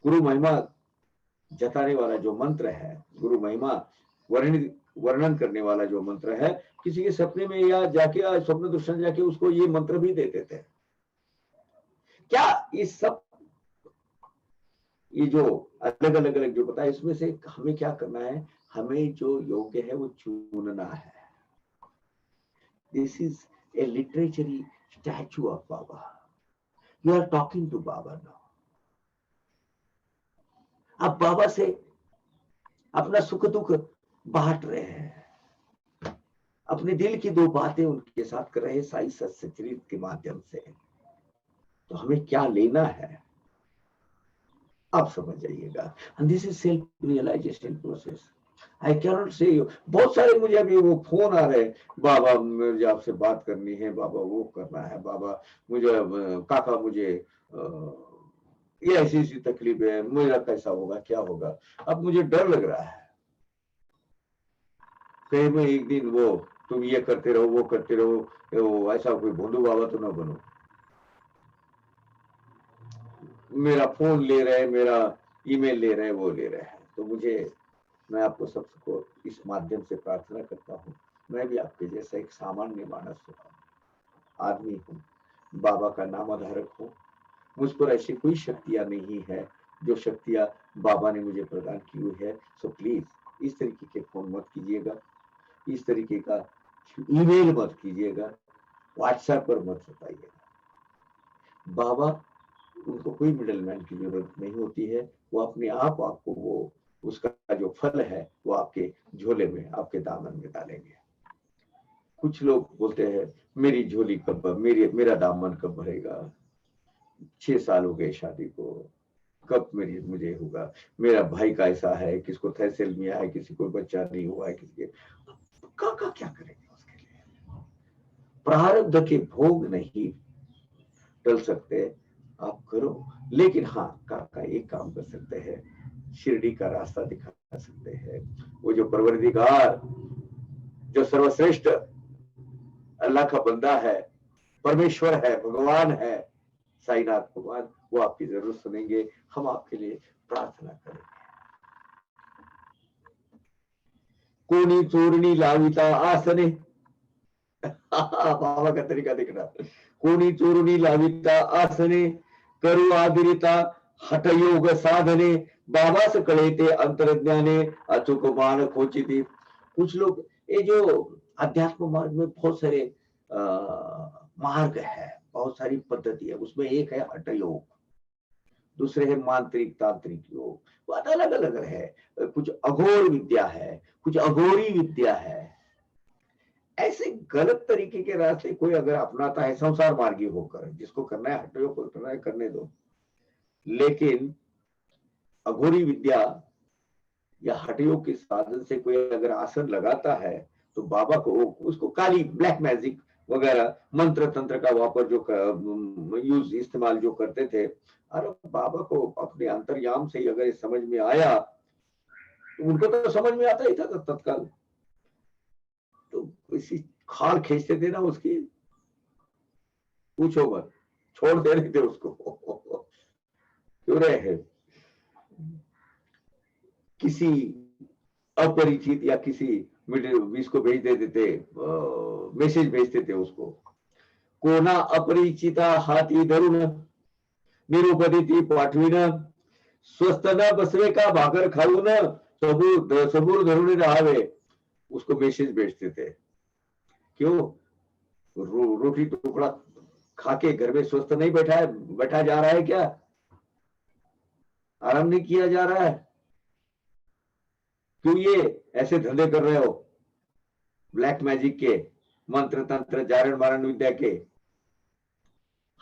गुरु महिमा जताने वाला जो मंत्र है, गुरु महिमा वर्णन करने वाला जो मंत्र है, किसी के सपने में या जाके स्वप्न दर्शन जाके उसको ये मंत्र भी दे देते हैं। क्या इस सब ये जो अलग अलग जो बताया, इसमें से हमें क्या करना है, हमें जो योग्य है वो चुनना है। This is a literary statue of Baba. You are talking to Baba now. आप बाबा से अपना सुख दुख बांट रहे हैं, अपने दिल की दो बातें उनके साथ कर रहे हैं साई सच्चरित के माध्यम से। तो हमें क्या लेना है आप समझ जाइएगा। And this is self realization process. I can not say you. बहुत सारे मुझे अभी वो फोन आ रहे हैं, बाबा मुझे आपसे बात करनी है, बाबा वो करना है, बाबा मुझे काका मुझे ये ऐसी ऐसी तकलीफ है, मेरा कैसा होगा, क्या होगा। अब मुझे डर लग रहा है कहीं मैं एक दिन वो तुम ये करते रहो वो करते रहो, वो ऐसा कोई भोंदू बाबा तो ना बनो। मेरा फोन ले रहे, मेरा ईमेल ले रहे, वो ले रहे हैं। तो मुझे, मैं आपको सबको इस माध्यम से प्रार्थना करता हूँ, मैं भी आपके जैसा एक सामान्य मानस आदमी हूँ, बाबा का नामधारक हूँ। मुझ पर ऐसी कोई शक्तियां नहीं है जो शक्तियां बाबा ने मुझे प्रदान की हुई है। सो प्लीज इस तरीके के फोन मत कीजिएगा, इस तरीके का ईमेल मत कीजिएगा, व्हाट्सएप पर मत बताइएगा। बाबा, उनको कोई मिडलमैन की जरूरत नहीं होती है, वो अपने आप आपको वो उसका जो फल है वो आपके झोले में, आपके दामन में डालेंगे। कुछ लोग बोलते हैं मेरी झोली कब, मेरा दामन कब भरेगा, 6 साल हो गए शादी को, कब मुझे होगा, मेरा भाई का ऐसा है, किसको थैलेसीमिया है, किसी को बच्चा नहीं हुआ है, किसी के काका क्या करेंगे उसके लिए। प्रारब्ध के भोग नहीं टल सकते, आप करो। लेकिन हाँ, काका एक काम कर सकते हैं, शिरडी का रास्ता दिखा सकते हैं। वो जो परवरदिगार, जो सर्वश्रेष्ठ अल्लाह का बंदा है, परमेश्वर है, भगवान है, साईनाथ भगवान, वो आपकी जरूर सुनेंगे। हम आपके लिए प्रार्थना करेंगे। कोणी चोरणी लाविता आसने बाबा का तरीका देखना, कोणी चोरणी लाविता आसने करू आदरिता हठयोग साधने बाबास कळेते अंतर्ज्ञाने अचूक मान खोचिती। कुछ लोग ये जो अध्यात्म मार्ग में बहुत सारे मार्ग है, बहुत सारी पद्धति है, उसमें एक है हठ योग, दूसरे है मांत्रिक तांत्रिक योग, वो अलग अलग है। कुछ अघोर विद्या है, कुछ अघोरी विद्या है। ऐसे गलत तरीके के रास्ते कोई अगर अपनाता है संसार मार्गी होकर, जिसको करना है हठ योग को करना है करने दो, लेकिन अघोरी विद्या या हठ योग के साधन से कोई अगर आसन लगाता है तो बाबा को उसको काली ब्लैक मैजिक वगैरह मंत्र तंत्र का वापर जो यूज इस्तेमाल जो करते थे, अरे बाबा को अपने अंतर्याम से ही अगर समझ में आया तो उनको तो समझ में आता ही था तत्काल। तो इसी खाल खींचते थे ना उसकी, पूछो मत, छोड़ दे रहे थे उसको क्यों रहे। किसी अपरिचित या किसी इसको भेज देते थे, मैसेज भेजते थे उसको, कोना अपरिचिता हाती धरून निरुपदिती पाठवीन स्वस्थ न बसवे का भाकर खाऊन सबूर धरून राहावे, उसको मैसेज भेजते थे। क्यों? रोटी टुकड़ा खा के घर में स्वस्थ नहीं बैठा जा रहा है क्या? आराम नहीं किया जा रहा है? क्यों ये ऐसे धंधे कर रहे हो ब्लैक मैजिक के, मंत्र तंत्र जारण मारण विद्या के,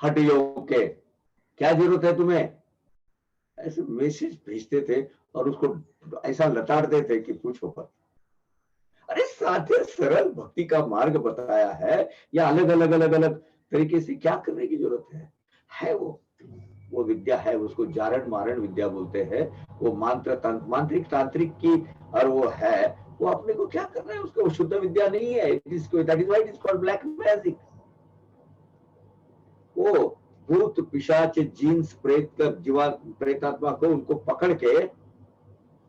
हठ योग के? क्या जरूरत है तुम्हें? ऐसे मैसेज भेजते थे और उसको ऐसा लताड़ते थे कि पूछो मत। अरे साथे सरल भक्ति का मार्ग बताया है, या अलग अलग अलग अलग तरीके से क्या करने की जरूरत है वो विद्या है, उसको जारण मारण विद्या बोलते हैं। वो मांत्रिक तांत्रिक की, और वो है, वो अपने को क्या करना है, उसको शुद्ध विद्या नहीं है। That is why it is called black magic. वो भूत पिशाच जीन्स प्रेत कर जीवा प्रेतात्मा को उनको पकड़ के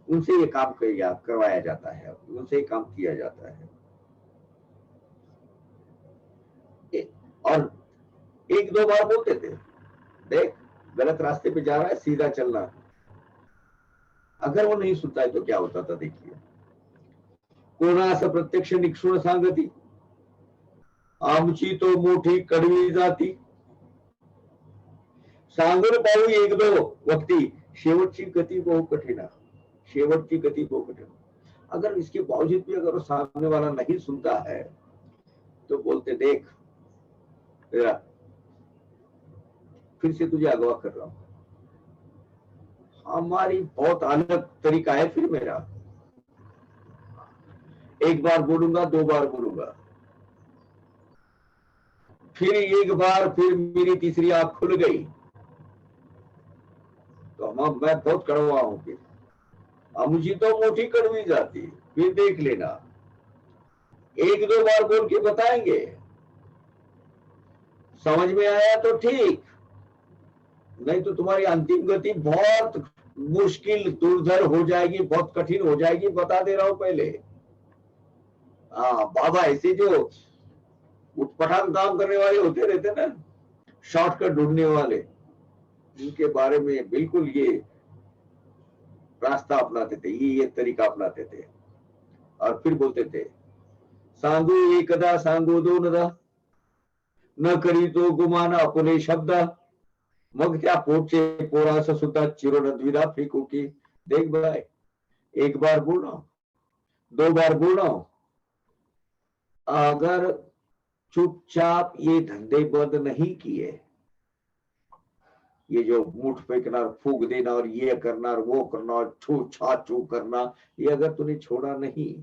उनसे ये काम करवाया जाता है, उनसे ये काम किया जाता है। और एक दो बार बोलते थे, देख गलत रास्ते पे जा रहा है, सीधा चलना। अगर वो नहीं सुनता है तो क्या होता था देखिए, कोणास प्रत्यक्ष निक्षुण सांगती आमची तो मोठी कडवी जाती, सांगून पाहू एक दो वक्ती शेवटची गती बहु कठीण, शेवटची गती बहु कठीण। अगर इसके बावजूद भी अगर वो सामने वाला नहीं सुनता है तो बोलते, देख फिर से तुझे अगवा कर रहा हूं। हमारी बहुत अलग तरीका है फिर मेरा, एक बार बोलूंगा, दो बार बोलूंगा, फिर एक बार, फिर मेरी तीसरी आंख खुल गई तो मैं बहुत कड़वा हूं। फिर मुझे तो मोटी कड़वी जाती, फिर देख लेना, एक दो बार बोल के बताएंगे, समझ में आया तो ठीक, नहीं तो तुम्हारी अंतिम गति बहुत मुश्किल दुर्धर हो जाएगी, बहुत कठिन हो जाएगी, बता दे रहा हूं पहले। बाबा ऐसे जो उठपटांग काम करने वाले होते रहते ना, शॉर्टकट ढूंढने वाले, इनके बारे में बिल्कुल ये रास्ता अपनाते थे, ये तरीका अपनाते थे। और फिर बोलते थे, सांगू एकदा सांगू दोनदा न करी तो गुमान अपने शब्द, मग त्या पोटचे पोरास सुद्धा चिरून द्विधा फेकू की। देख भाई, एक बार बोलो, दो बार बोलो, अगर चुपचाप ये धंधे बंद नहीं किए, ये जो मुठ फेंकना, फूक देना और ये करना और वो करना और छू छा छू करना, ये अगर तूने छोड़ा नहीं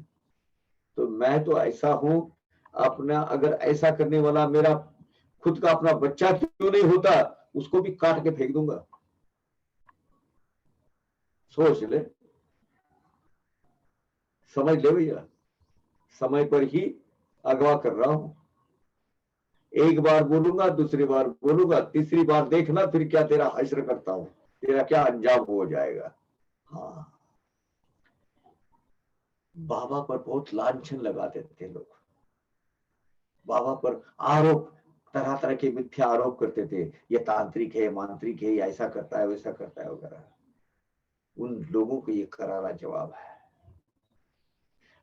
तो मैं तो ऐसा हूं, अपना अगर ऐसा करने वाला मेरा खुद का अपना बच्चा क्यों नहीं होता, उसको भी काट के फेंक दूंगा। सोच ले, समझ ले भैया, समय पर ही अगवा कर रहा हूं। एक बार बोलूंगा, दूसरी बार बोलूंगा, तीसरी बार देखना फिर क्या तेरा हश्र करता हूं, तेरा क्या अंजाम हो जाएगा। हाँ, बाबा पर बहुत लांछन लगा देते लोग, बाबा पर आरोप, तरह तरह के मिथ्या आरोप करते थे, ये तांत्रिक है, मांत्रिक है, ये ऐसा करता है, वैसा करता है वगैरह। उन लोगों को ये करारा जवाब है।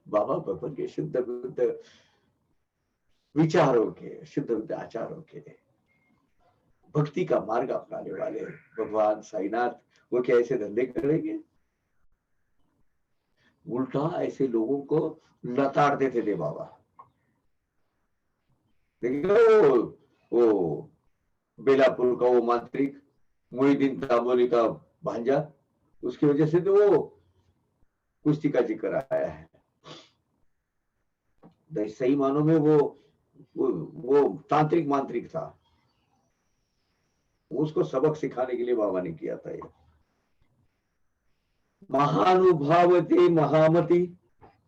बाबा भगवान के शुद्ध बुद्ध विचारों के, शुद्ध बुद्ध आचारों के, भक्ति का मार्ग अपनाने वाले भगवान साईनाथ, वो क्या ऐसे धंधे करेंगे? उल्टा ऐसे लोगों को लताड़ देते थे बाबा। देखिए वो बेलापुर का वो मांत्रिक मोहिदीन तांबोली का भांजा, उसकी वजह से तो वो कुश्ती का जिक्र आया है। सही मानों में वो तांत्रिक मांत्रिक था, उसको सबक सिखाने के लिए बाबा ने किया था ये। महानुभावते महामति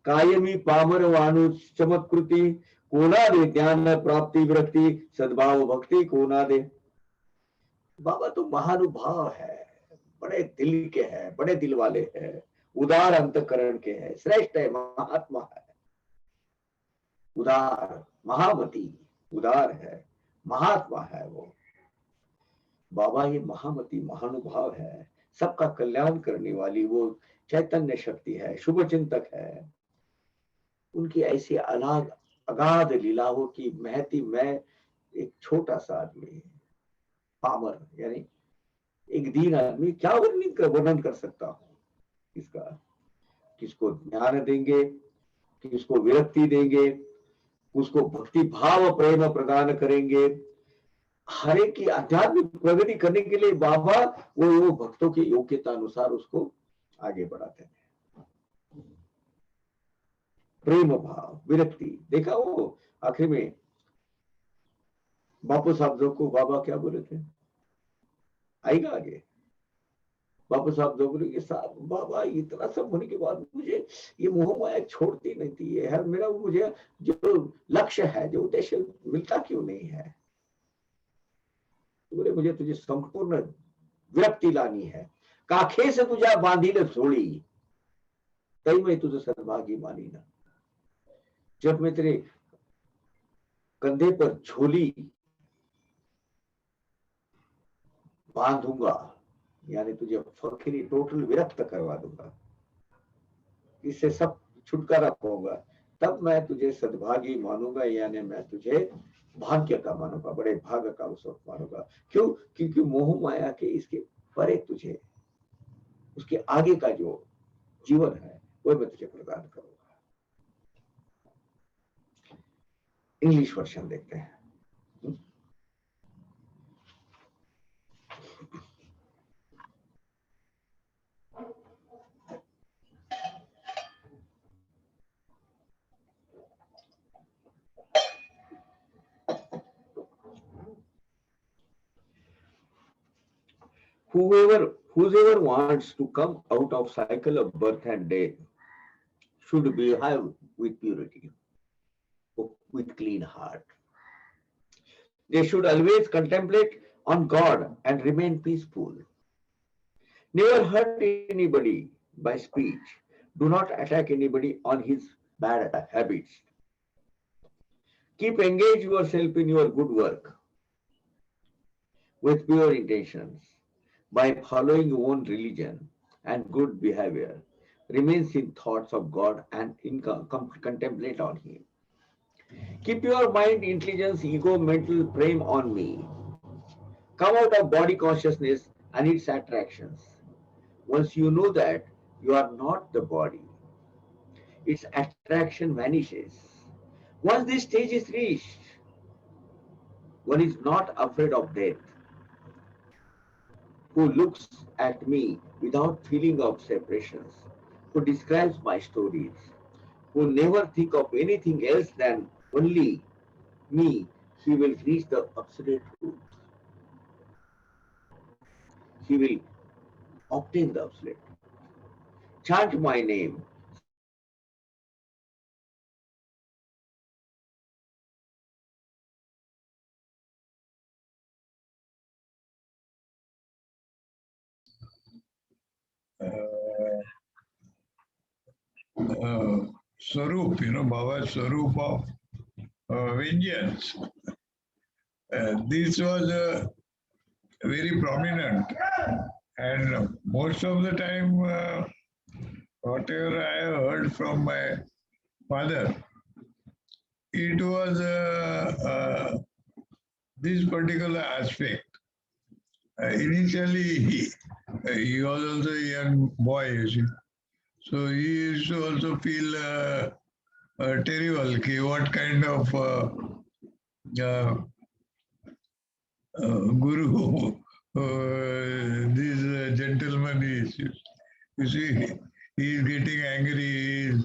कायमी पामर वानु चमत्कृति कोना दे ज्ञान प्राप्ति विरक्ति सद्भाव भक्ति कोना दे। बाबा तो महानुभाव है, बड़े दिल के हैं, बड़े दिल वाले हैं, उदार अंतकरण के हैं, श्रेष्ठ है, महात्मा है, उदार महामती, उदार है, महात्मा है वो। बाबा ये महामती महानुभाव है, सबका कल्याण करने वाली वो चैतन्य शक्ति है, शुभ चिंतक है। उनकी ऐसी अलाग अगाध लीलाओं की महती मैं एक छोटा सा आदमी, पामर यानी एक दीन आदमी, क्या वर्णन कर सकता हूँ इसका। किसको ज्ञान देंगे, किसको विरक्ति देंगे, उसको भक्ति भाव प्रेम प्रदान करेंगे। हर एक की आध्यात्मिक प्रगति करने के लिए बाबा वो भक्तों की योग्यता अनुसार उसको आगे बढ़ाते हैं। प्रेम भाव विरक्ति, देखा वो आखिर में बापू साहब को बाबा क्या बोले थे, आएगा आगे। बापू साहब जो बोले कि साहब बाबा इतना सब होने के बाद मुझे ये मोह माया छोड़ती नहीं थी, ये है मेरा, मुझे जो लक्ष्य है, जो उद्देश्य मिलता क्यों नहीं है। बोले मुझे तुझे संपूर्ण विरक्ति लानी है, काखे से तुझे बांधी ने छोड़ी, तई मैं तुझे सद्भागी मानी ना। जब मैं तेरे कंधे पर झोली बांधूंगा, यानी तुझे फकीरी टोटल विरक्त करवा दूंगा, इससे सब छुटकारा पाऊंगा, तब मैं तुझे सद्भागी मानूंगा, यानी मैं तुझे भाग्य का मानूंगा, बड़े भाग्य का अवसर मानूंगा। क्यों? क्योंकि मोह माया के इसके परे तुझे उसके आगे का जो जीवन है वो मैं तुझे प्रदान करूंगा। इंग्लिश वर्जन देखते हैं। Whoever wants to come out of cycle of birth and death should behave with purity, with clean heart. They should always contemplate on God and remain peaceful. Never hurt anybody by speech. Do not attack anybody on his bad habits. Keep engaged yourself in your good work with pure intentions. By following your own religion and good behavior, remains in thoughts of God and contemplate on Him. Keep your mind, intelligence, ego, mental frame on me. Come out of body consciousness and its attractions. Once you know that you are not the body, its attraction vanishes. Once this stage is reached, one is not afraid of death, who looks at me without feeling of separations, who describes my stories, who never think of anything else than only me, he will reach the absolute truth. He will obtain the absolute. Chant my name, uh, Swarup, Baba's Swarup of vengeance. This was very prominent, and most of the time, whatever I heard from my father, it was this particular aspect. Initially, he was also a young boy, you see. So he used to also feel terrible. What kind of uh, guru this gentleman is? You see, he is getting angry.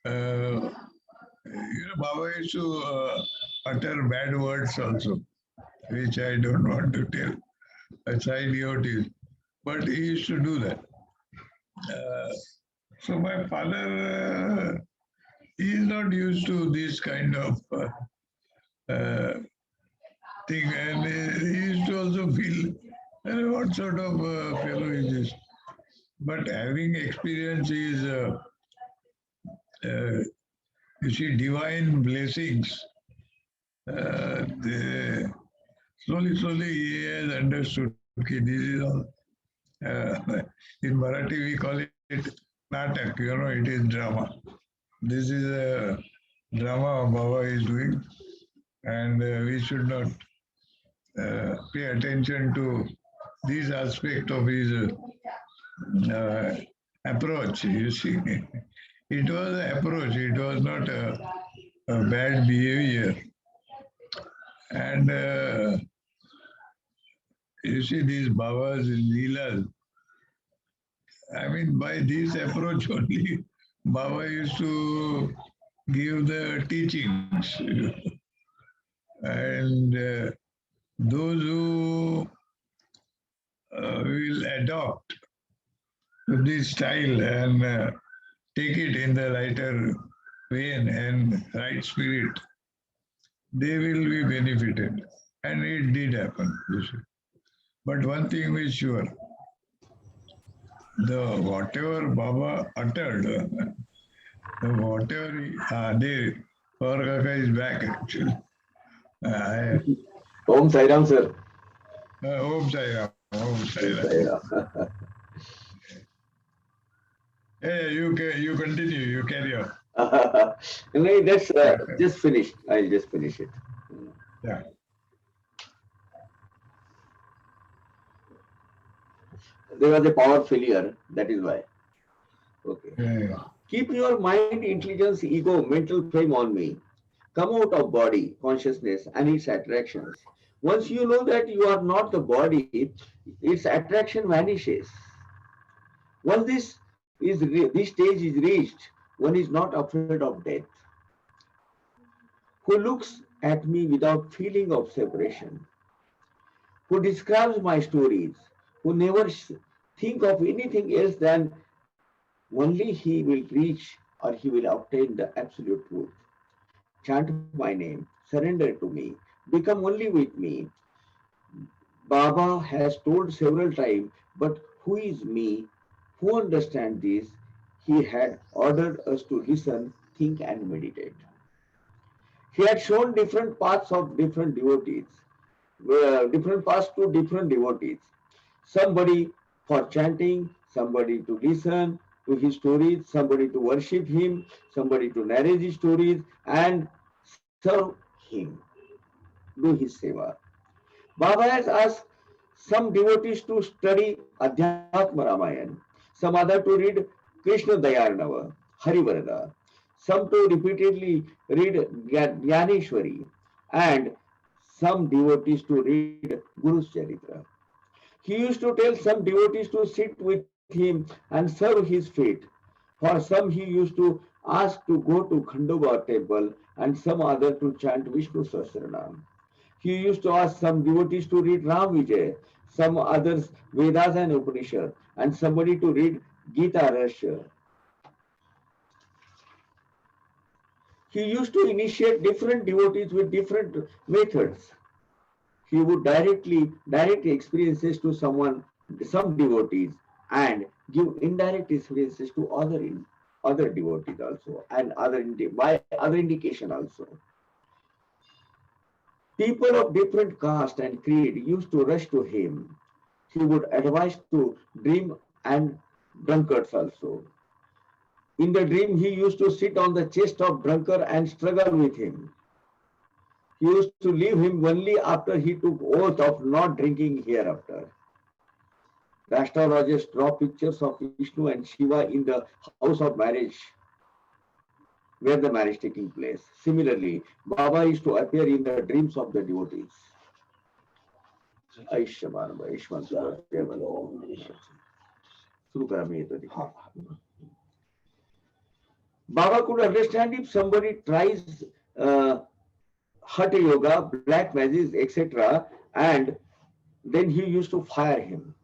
Uh, Baba used to utter bad words also, which I don't want to tell. A child devotees, but he used to do that. Uh, so my father, he is not used to this kind of uh, thing, and he used to also feel, what sort of fellow is this? But having experience is, uh, you see, divine blessings. Slowly he has understood that this is all. In Marathi we call it natak. It is drama. This is a drama Baba is doing, and we should not pay attention to this aspect of his approach. You see, it was an approach. It was not a bad behavior, and you see these Baba's leelas. I mean, by this approach only, Baba used to give the teachings. And those who will adopt this style and take it in the lighter vein and right spirit, they will be benefited. And it did happen, you see. But one thing is sure, the whatever Baba uttered, whatever they, Power Kaka is back actually. Om Sai Ram, sir. Om Sai Ram, Om Sai Ram. Sai Ram. Hey, you continue, you carry on. No, that's just finished. I'll just finish it. Yeah. There was a power failure, that is why. Okay. Yeah. Keep your mind, intelligence, ego, mental frame on me. Come out of body, consciousness, and its attractions. Once you know that you are not the body, its attraction vanishes. Once this stage is reached, one is not afraid of death. Who looks at me without feeling of separation, who describes my stories, who never think of anything else than only he will reach or he will obtain the absolute truth. Chant my name, surrender to me, become only with me. Baba has told several times, but who is me? Who understands this? He had ordered us to listen, think, and meditate. He had shown different paths of different devotees, different paths to different devotees. Somebody for chanting, somebody to listen to his stories, somebody to worship him, somebody to narrate his stories and serve him, do his seva. Baba has asked some devotees to study Adhyatma Ramayan, some other to read Krishna Dayarnava, Harivarada, some to repeatedly read Jnaneshwari, and some devotees to read Guru's Charitra. He used to tell some devotees to sit with him and serve his feet. For some, he used to ask to go to Khandoba temple and some other to chant Vishnu Sahasranam. He used to ask some devotees to read Ram Vijay, some others Vedas and Upanishad, and somebody to read Gita Rahasya. He used to initiate different devotees with different methods. He would direct experiences to some devotees, and give indirect influences to other devotees also, and by other indication also. People of different caste and creed used to rush to him. He would advise to dream and drunkards also. In the dream, he used to sit on the chest of drunkard and struggle with him. He used to leave him only after he took oath of not drinking hereafter. The astrologers draw pictures of Vishnu and Shiva in the house of marriage, where the marriage taking place. Similarly, Baba used to appear in the dreams of the devotees. Baba could understand if somebody tries Hatha Yoga, black magic, etc., and then he used to fire him.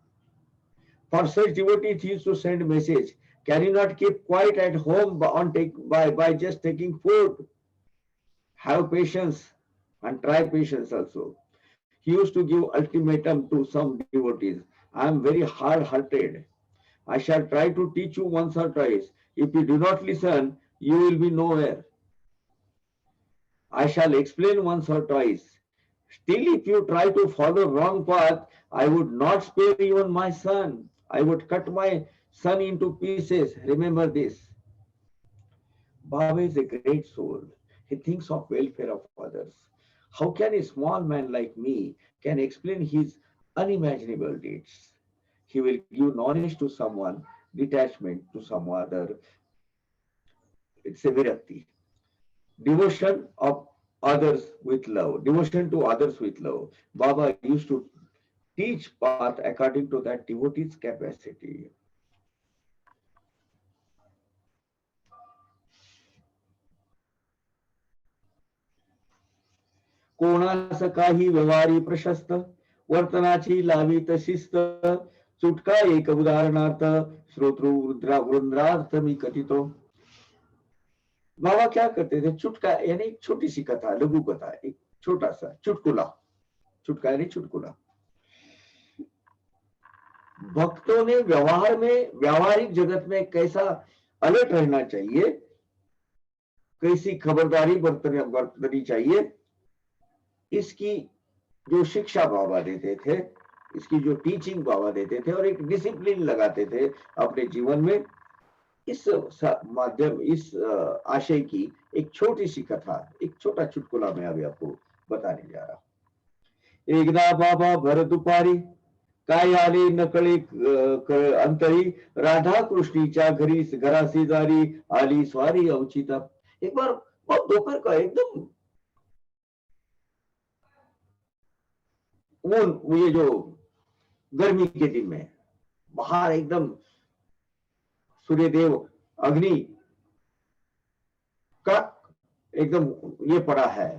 For such devotees, he used to send a message: can you not keep quiet at home by just taking food? Have patience and try patience also. He used to give ultimatum to some devotees: I am very hard-hearted. I shall try to teach you once or twice. If you do not listen, you will be nowhere. I shall explain once or twice. Still, if you try to follow wrong path, I would not spare even my son. I would cut my son into pieces. Remember this. Baba is a great soul. He thinks of welfare of others. How can a small man like me can explain his unimaginable deeds? He will give knowledge to someone, detachment to some other. It's a virakti. Devotion of others with love. Devotion to others with love. Baba used to teach path according to that devotee's capacity. कोणास काही व्यवहारी प्रशस्त वर्तनाची लावित शिस्त चुटका एक उदाहरणार्थ श्रोतृ वृंद्रार्थ मी कथितो. बाबा क्या करते थे? चुटका यानी एक छोटी सी कथा, लघु कथा, एक छोटा सा चुटकुला. चुटका यानी चुटकुला. भक्तों ने व्यवहार में, व्यावहारिक जगत में कैसा अलर्ट रहना चाहिए, कैसी खबरदारी बरतनी चाहिए, इसकी जो शिक्षा बाबा देते थे, इसकी जो टीचिंग बाबा देते थे और एक डिसिप्लिन लगाते थे अपने जीवन में, इस माध्यम, इस आशय की एक छोटी सी कथा, एक छोटा चुटकुला मैं अभी आपको बताने जा रहा हूं. एकदा बाबा भर दुपारी काय आले नकळे अंतरी राधा कृष्णीच्या घरा शेजारी आली स्वारी अवचिता. एक बार बहुत दोपहर का एकदम वो ये जो गर्मी के दिन में बाहर एकदम सूर्यदेव अग्नि का एकदम ये पड़ा है,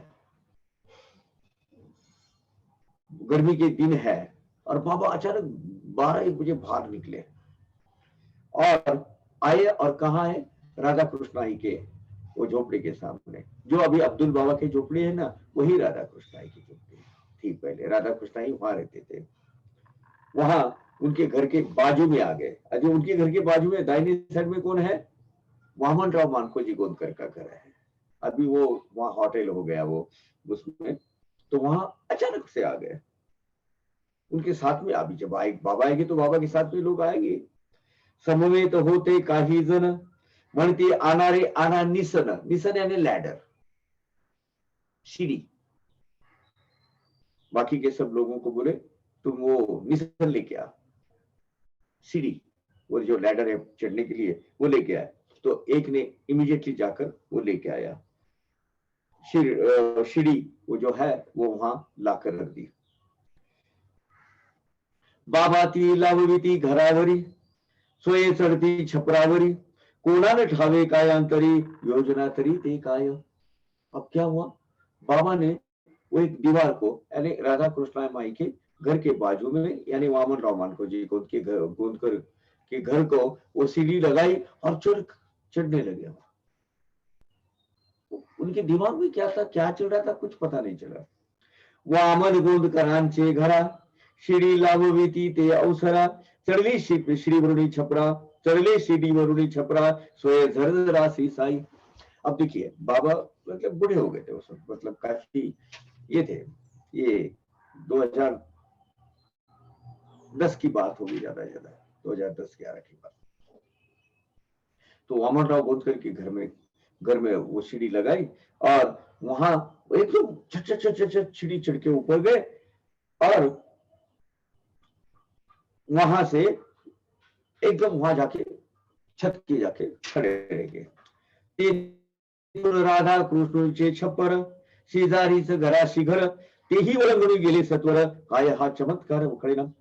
गर्मी के दिन है और बाबा अचानक 12-1 बजे बाहर निकले और आए और कहा है? राधा कृष्णाई के वो झोपड़ी के सामने. जो अभी अब्दुल बाबा की झोपड़ी है ना, वही राधा कृष्णाई की झोपड़ी थी. पहले राधा कृष्णाई वहां रहते थे. वहां उनके घर के बाजू में आ गए. जो उनके घर के बाजू में दाहिने साइड में कौन है? वामन राव मानकोजी गोंदकर का घर है. अभी वो वहां होटल हो गया वो उसमें. तो वहां अचानक से आ गए. उनके साथ में अभी जब बाबा आएंगे तो बाबा के साथ में लोग आएंगे. समवेत होते काही जण म्हणते आणारे आणा निसन. निसन यानी लैडर, सीढ़ी. बाकी के सब लोगों को बोले तुम वो निसन लेके आ, सीढ़ी, वो जो लैडर है चढ़ने के लिए वो लेके आए. तो एक ने इमीडिएटली जाकर वो लेके आया सीढ़ी, वो जो है वो वहां लाकर रख दी. बाबा ती लावविती घरावरी सोये चढती छपरावरी कोणाला ठावे काय अंतरी योजना तरी ते काय. अब क्या हुआ? बाबा ने वो एक दीवार को, यानी राधा कृष्णा माई के घर के बाजू में, यानी वामन राव मानकोजी के घर, गोंदकर के घर को वो सीढ़ी लगाई और चढ़ने लगे. उनके दिमाग में क्या था, क्या चल रहा था, कुछ पता नहीं चला. वामन गोंदकरांचे घरा शिडी लावविती ते अवसरा चढ़ली श्री वरुणी छपरा, चढ़ले श्री वरुणी छपरा, सोए झर राशि साई। अब देखिए बाबा मतलब बूढ़े हो गए थे उस वक्त, मतलब काफी ये थे, ये 2010 की बात होगी, ज्यादा 2010-11 की बात। तो वामन राव गोंदकर के घर में वो सीढ़ी लगाई और वहां एकदम छट छट छट छट सीढ़ी चढ़ के ऊपर गए और वहां से एकदम वहां जाके छत के जाके खड़े रह गए। राधा कृष्णचे छप्पर, शेजारीच घराशी घर, तेही वलंगडी गेले सत्वर, काय हा चमत्कार खड़े ना।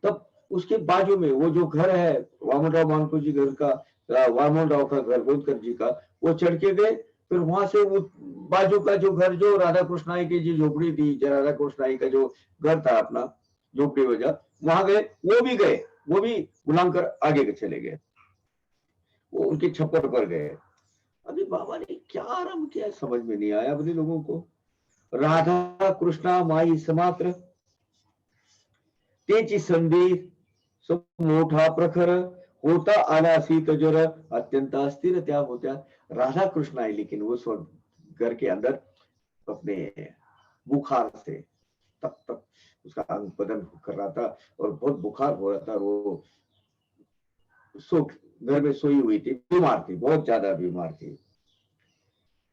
तब उसके बाजू में वो जो घर है वामनराव मानको जी घर का, वामनराव का घर गोंदकर जी का, वो चढ़ के गए। फिर वहां से वो बाजू का जो घर, जो राधा कृष्णाई की जो झोपड़ी थी, राधा कृष्णाई का जो घर था अपना झोपड़ी वजह, वहां गए, वो भी गुलाम कर आगे चले गए, वो उनके छप्पर पर गए। अभी बाबा ने क्या आरंभ किया समझ में नहीं आया अपने लोगों को। राधा कृष्णा माई समात्र, तेची संधी मोठा प्रखर, होता आला शीत ज्वर, अत्यंत अस्थिर त्या होत्या। राधा कृष्ण आई, लेकिन उस वक्त घर के अंदर अपने बुखार से तक तक उसका अंग बदन कर रहा था और बहुत बुखार हो रहा था। वो घर में सोई हुई थी, बीमार थी, बहुत ज्यादा बीमार थी,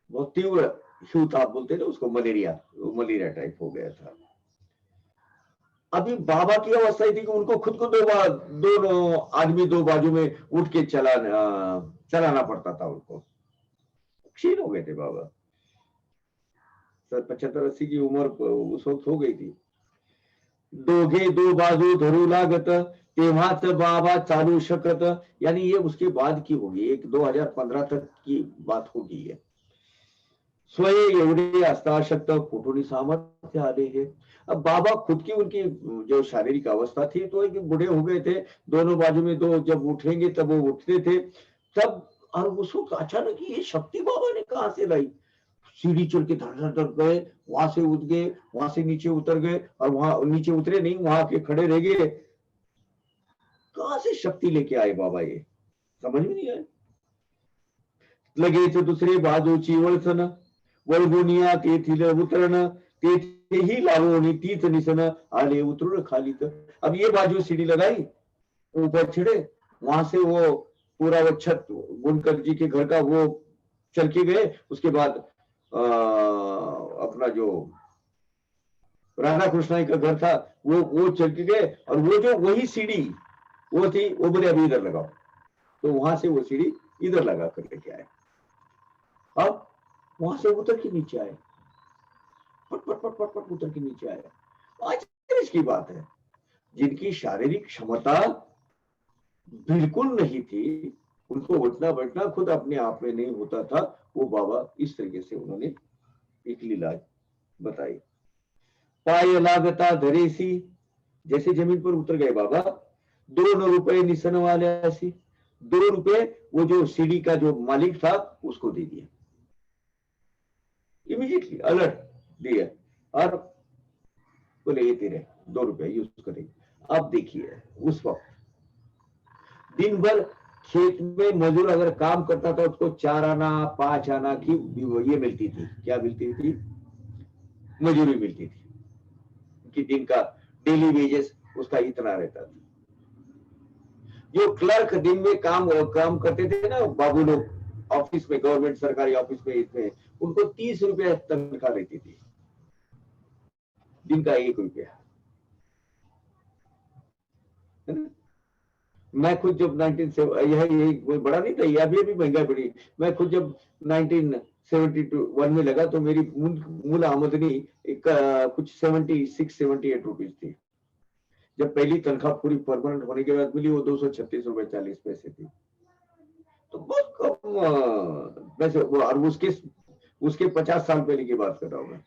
बहुत तीव्र हिवताप बोलते थे उसको, मलेरिया टाइप हो गया था। अभी बाबा की अवस्था थी कि उनको खुद को दोनों आदमी दो बाजू में उठ के चलाना पड़ता था उनको। क्षीण हो गए थे बाबा, 75-80 की उम्र उस वक्त हो गई थी। दोघे दो बाजू धरू लागत, तेव्हाच बाबा चालू शकत, यानी ये उसके बाद की होगी, एक 2015 तक की बात होगी ये। स्वयं एवढे असता शक्त कुठून सामर्थ्य आले है। अब बाबा खुद की उनकी जो शारीरिक अवस्था थी तो एक बूढ़े हो गए थे, दोनों बाजू में दो जब उठेंगे तब वो उठते थे तब। और उसको अचानक ये शक्ति बाबा ने कहां से लाई। सीढ़ी चढ़ के धड़ धड़ गए, वहां से उठ गए, वहां से नीचे उतर गए, और वहां नीचे उतरे नहीं, वहां के खड़े रह गए। कहां से शक्ति लेके आए बाबा, ये समझ में नहीं आया। लगेच दुसरे बाजूची वळसन, वळगुनिया तेथील उतरण, तेथेही लावून तीच निसन, आले उतरून खाली। अब ये बाजू सीढ़ी लगाई, ऊपर चढ़े, वहां से वो पूरा वो छत गोंदकर जी के घर का वो चल के गए। उसके बाद अपना जो राधा कृष्णाई का घर था वो चल के गए, और वो जो वही सीढ़ी वो थी, वो बोले अभी इधर लगाओ, तो वहां से वो सीढ़ी इधर लगा कर लेके आए। अब वहां से उतर के नीचे आए, पट पट पट पट पट उतर के नीचे आए। आज की बात है, जिनकी शारीरिक क्षमता बिल्कुल नहीं थी, उनको उठना बैठना खुद अपने आप में नहीं होता था, वो बाबा इस तरीके से उन्होंने एक लीला बताई। पाय लागता धरेसी, जैसे जमीन पर उतर गए बाबा, 2 रुपए निसन वाले ऐसी, 2 रुपए वो जो सीढ़ी का जो मालिक था उसको दे दिया, इमीडिएटली अलर्ट दिया, और बोले ये तेरे 2 रुपए यूज करेंगे। अब देखिए उस वक्त दिन भर खेत में मजदूर अगर काम करता था उसको 4 आना 5 आना की ये मिलती थी, क्या मिलती थी, मजदूरी मिलती थी कि दिन का डेली वेजेस उसका इतना रहता था। जो क्लर्क दिन में काम करते थे ना बाबू लोग, ऑफिस में, गवर्नमेंट सरकारी ऑफिस में, इसमें उनको 30 रुपया तनख्वाह रहती थी, दिन का 1 रुपया। मैं खुद जब 1970, यही कोई बड़ा नहीं था, यह अभी महंगाई बढ़ी। मैं खुद जब 1971 में लगा तो मेरी मूल आमदनी कुछ 76-78 रुपीज थी। जब पहली तनख्वाह पूरी परमानेंट होने के बाद मिली वो 236 रुपए 40 पैसे थी, तो बहुत कम पैसे। और उसके 50 साल पहले की बात कर रहा हूं मैं,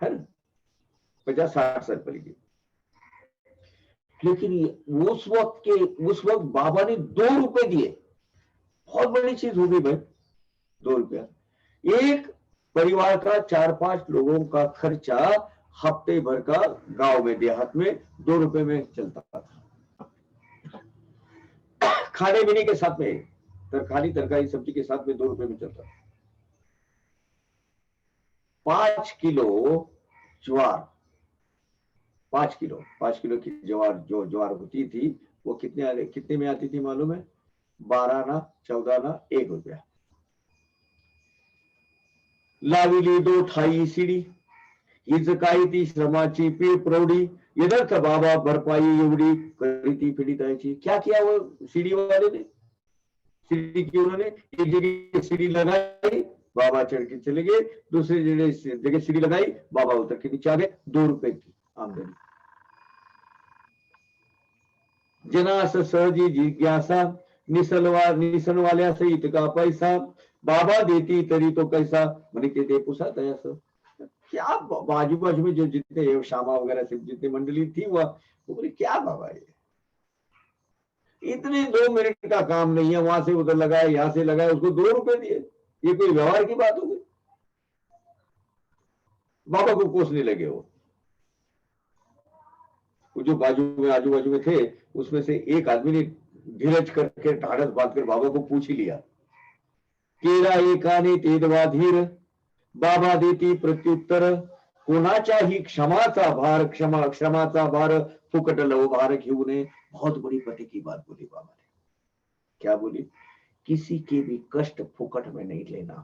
है ना, 50-60 साल पहले की। लेकिन उस वक्त बाबा ने 2 रुपए दिए, बहुत बड़ी चीज हो गई भाई, 2 रुपया। एक परिवार का 4-5 लोगों का खर्चा हफ्ते भर का गांव में देहात में 2 रुपए में चलता था। खाने पीने के साथ में तरकारी तरकारी सब्जी के साथ में 2 रुपए में चलता था। 5 किलो ज्वार, 5 किलो की ज्वार, जो ज्वार होती थी वो कितने में आती थी मालूम है? 12 ना 14 ना 1 रुपया। लाविली 2 ठाई सीडी, हीच काही ती श्रमाची पीळ प्रौढी, यदर्थ बाबा भरपाई एवढी करीती पीडिताची। क्या किया वो सीडी वाले ने? सीडी की उन्होंने एक जगह सीडी लगाई, बाबा चढ़ के चले गए, दूसरी जगह सीडी लगाई, बाबा उतर के नीचे आ गए, 2 रुपए की आमदनी। जनास सहजी जिज्ञासा, निसन वाल्या सहित का पैसा, बाबा देती तरी तो कैसा, म्हणे ते पुसा तयास। क्या बाजू बाजू में जो जितने श्यामा वगैरह से जितने मंडली थी वो बोले क्या बाबा इतने 2 मिनट का काम नहीं है, वहां से उधर लगाया, यहां से लगाया, उसको 2 रुपए दिए, ये कोई व्यवहार की बात होगी? बाबा को कोसने लगे वो जो बाजू में आजू बाजू में थे, उसमें से एक आदमी ने धीरज करके ढाढ़स बांधकर बाबा को पूछ ही लिया, केरा एकाने तेदवाधीर, बाबा देती प्रत्युत्तर, कोणाच्याही क्षमाचा भार, क्षमाचा भार फुकट लव भार घेऊ नये। बहुत बड़ी पति की बात बोली बाबा ने। क्या बोली? किसी के भी कष्ट फुकट में नहीं लेना,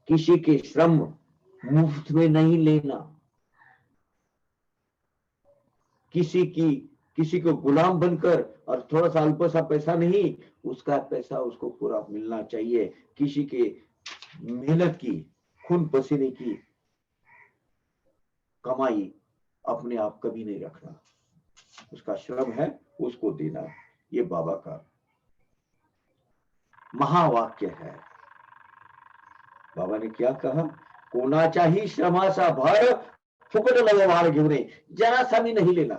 किसी के श्रम मुफ्त में नहीं लेना, किसी को गुलाम बनकर और थोड़ा सा अल्प सा पैसा नहीं, उसका पैसा उसको पूरा मिलना चाहिए। किसी के मेहनत की, खून पसीने की कमाई अपने आप कभी नहीं रखना, उसका श्रम है उसको देना। ये बाबा का महावाक्य है। बाबा ने क्या कहा? कोणाच्याही श्रमाचा भार फुकट लव भार घेऊ नये, जरा सा भी नहीं लेना।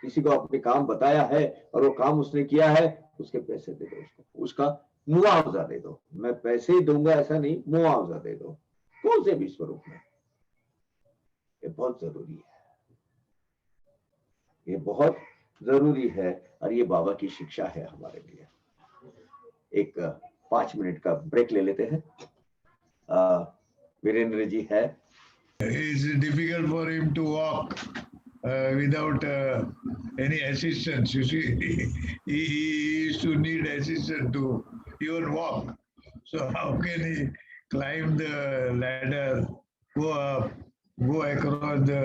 किसी को अपने काम बताया है और वो काम उसने किया है, उसके पैसे दे दो, उसका मुआवजा दे दो। मैं पैसे ही दूंगा ऐसा नहीं, मुआवजा दे दो, कौन से भी स्वरूप में। ये बहुत जरूरी है, ये बहुत जरूरी है और ये बाबा की शिक्षा है हमारे लिए। एक 5 मिनट का ब्रेक ले लेते हैं। वीरेंद्र जी है। It's difficult for him to walk without any assistance. You see, he used to need assistance to even walk. So how can he climb the ladder, go up, go across the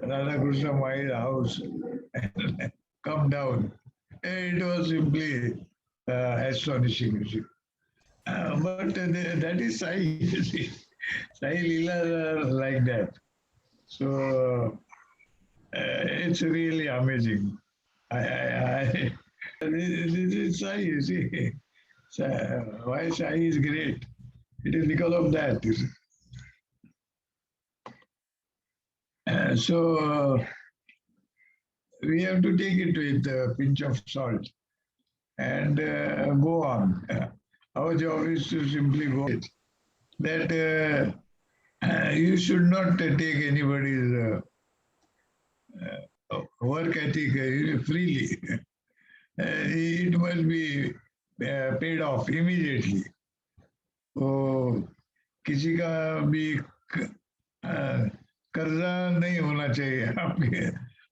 Radha Krishna Maya house, and come down? It was simply astonishing. You see. But that is Sai. You see. Sai Leela are like that. So it's really amazing. This is Sai, you see. Why Sai is great? It is because of that. You see. So we have to take it with a pinch of salt and go on. Our job is to simply go. That you should not take anybody's work ethic freely. It must be paid off immediately. तो किसी का भी कर्जा नहीं होना चाहिए आपके।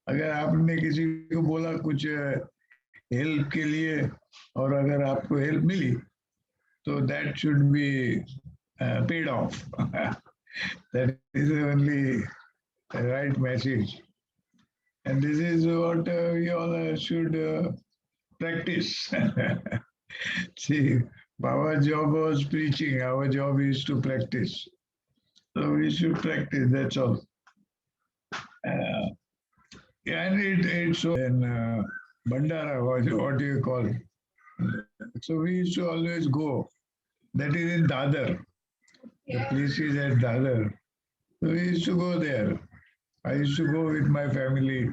अगर आपने किसी को बोला कुछ हेल्प के लिए और अगर आपको हेल्प मिली तो that should be paid off. That is the only right message. And this is what we all should practice. See, Baba's job was preaching, our job is to practice. So we should practice, that's all. And it's so in Bandara, what do you call it? So we used to always go. That is in Dadar. The place is at Dadar. So we used to go there. I used to go with my family,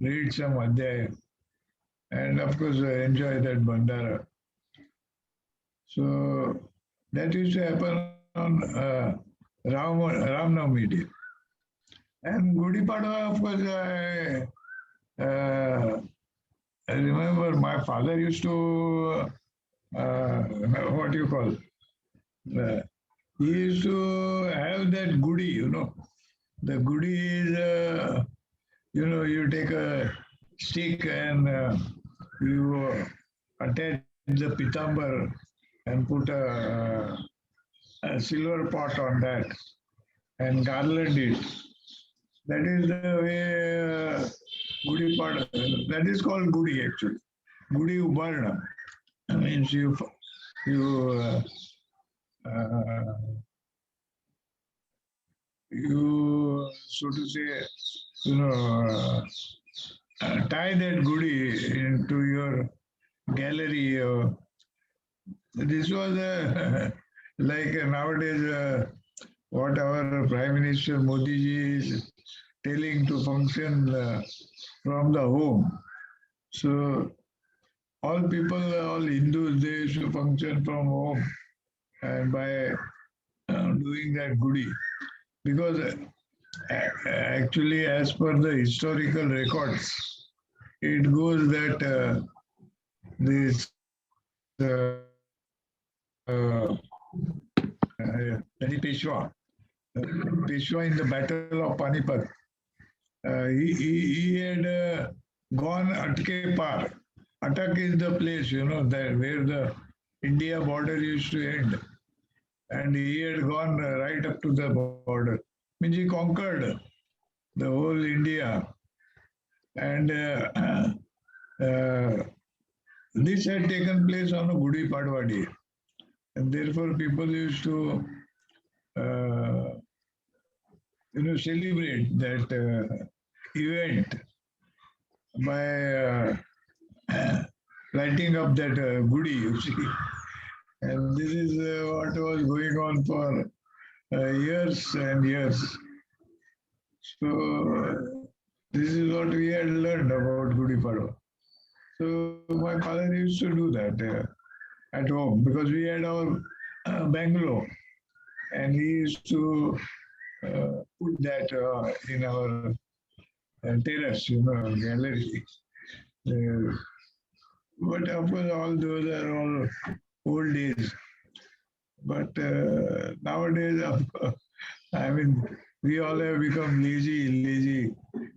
read some Adhyaya, and of course enjoy that Bandara. So that used to happen on Ramnavami day. And Gudi Padwa, of course, I remember my father used to, what do you call, he used to have that Gudi, you know. The Gudi is, you take a stick and you attach the pitambar and put a silver pot on that and garland it. That is the way Gudi Pada, that is called Gudi actually. Gudi Ubarna means you you so to say, tie that Gudi into your gallery. This was like nowadays what our Prime Minister Modi ji is telling to function from the home. So all people, all Hindus, they should function from home and by doing that Gudi. Because actually, as per the historical records, it goes that this Peshwa in the Battle of Panipat, he had gone Atke Par. Atak is the place, that where the India border used to end. And he had gone right up to the border. Means he conquered the whole India. And this had taken place on a Gudi Padwa day. And therefore people used to celebrate that event by lighting up that Gudi, you see. And this is what was going on for years and years. So this is what we had learned about Gudi Padwa. So my father used to do that at home because we had our bungalow, and he used to put that in our terrace, gallery. But of course, all those are all old days. But nowadays, I mean, we all have become lazy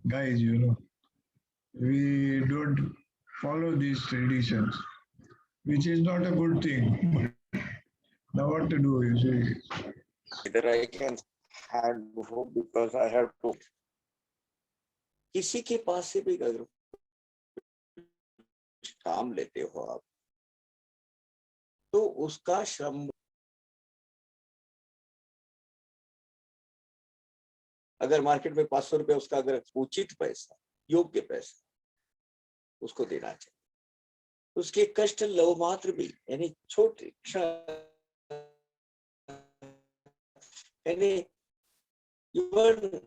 guys, We don't follow these traditions, which is not a good thing. Now what to do, you see? Either I can hand home because I have to. किसी के पास से भी अगर काम लेते हो आप, तो उसका श्रम, अगर मार्केट में 500 रुपए उसका अगर उचित पैसा, योग्य पैसा उसको देना चाहिए, उसके कष्ट लव मात्र भी, यानी छोटे, यानी even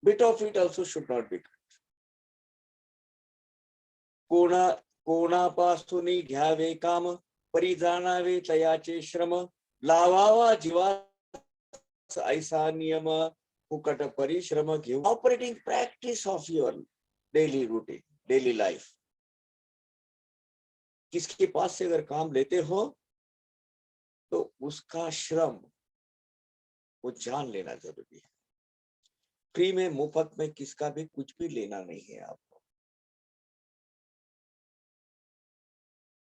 bit of it also should not be cut. कोणापासून घ्यावे काम, परी जाणावे तयाचे श्रम, लावावा जीवा ऐसा नियम, फुकट परिश्रम घेऊ. Operating practice of your daily routine, daily life. किसके पास से अगर काम लेते हो तो उसका श्रम वो जान लेना जरूरी है. फ्री में, मुफ्त में किसका भी कुछ भी लेना नहीं है आपको.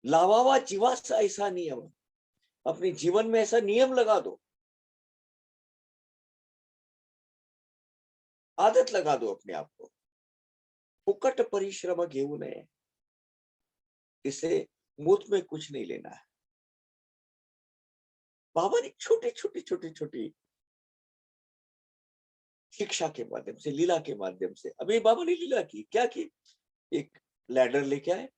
लावावा जीवास ऐसा नियम, अपने जीवन में ऐसा नियम लगा दो, आदत लगा दो अपने आप को. फुकट परिश्रम घेऊ नये, इसे मुफ्त में कुछ नहीं लेना है. बाबा ने छोटी छोटी शिक्षा के माध्यम से, लीला के माध्यम से, अभी बाबा ने लीला की, क्या की, एक लैडर लेके आए,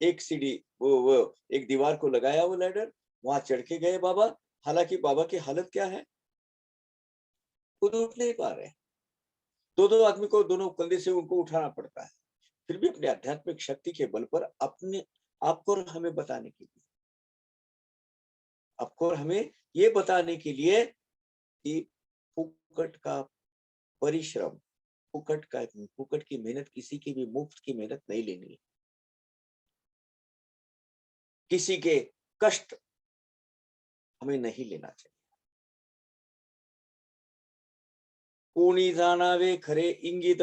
एक सीढ़ी, वो एक दीवार को लगाया, वो लैडर, वहां चढ़ के गए बाबा. हालांकि बाबा की हालत क्या है, खुद उठ नहीं पा रहे, दो आदमी को दोनों कंधे से उनको उठाना पड़ता है. फिर भी अपने आध्यात्मिक शक्ति के बल पर अपने आपको और हमें बताने के लिए, आपको और हमें ये बताने के लिए कि फुकट का परिश्रम, फुकट की मेहनत, किसी की भी मुफ्त की मेहनत नहीं लेनी, किसी के कष्ट हमें नहीं लेना चाहिए। कोणी जाणावे खरे इंगित,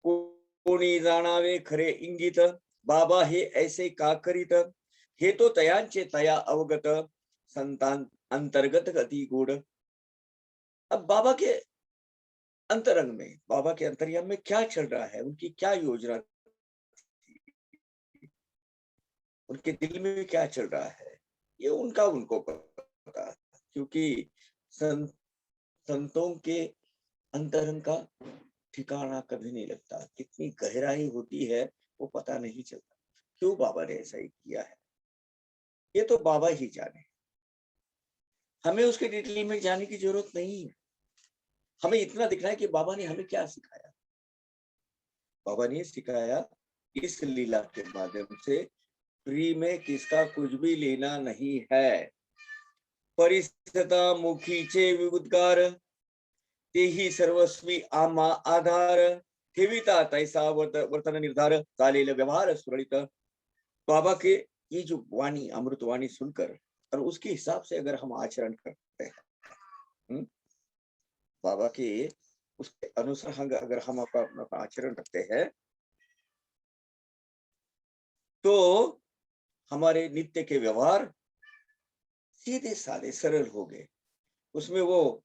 कोणी जाणावे खरे इंगित, बाबा हे ऐसे का करीत, हे तो तयांचे तया अवगत, संतान अंतर्गत गति गुण। अब बाबा के अंतरंग में, बाबा के अंतर्याम में क्या चल रहा है, उनकी क्या योजना, उनके दिल में क्या चल रहा है, ये उनका उनको पता है। क्योंकि संतों के अंतरंग का ठिकाना कभी नहीं लगता, कितनी गहराई होती है वो पता नहीं चलता। क्यों बाबा ने ऐसा ही किया है, ये तो बाबा ही जाने, हमें उसके डिटेल में जाने की जरूरत नहीं है। हमें इतना दिखना है कि बाबा ने हमें क्या सिखाया। बाबा ने सिखाया इस लीला के माध्यम से फ्री में किसका कुछ भी लेना नहीं है। परिस्थिता मुखीचे विउद्गार, तेही सर्वस्वी आमा आधार, ठेविता तैसा वर्तन निर्धार, चालेल व्यवहार सुरळीत। बाबा के ये जो वाणी, अमृत वाणी सुनकर और उसके हिसाब से अगर हम आचरण करते हैं, बाबा के उसके अनुसार अगर हम अपना आचरण रखते हैं, तो हमारे नित्य के व्यवहार सीधे साधे सरल हो गए। उसमें वो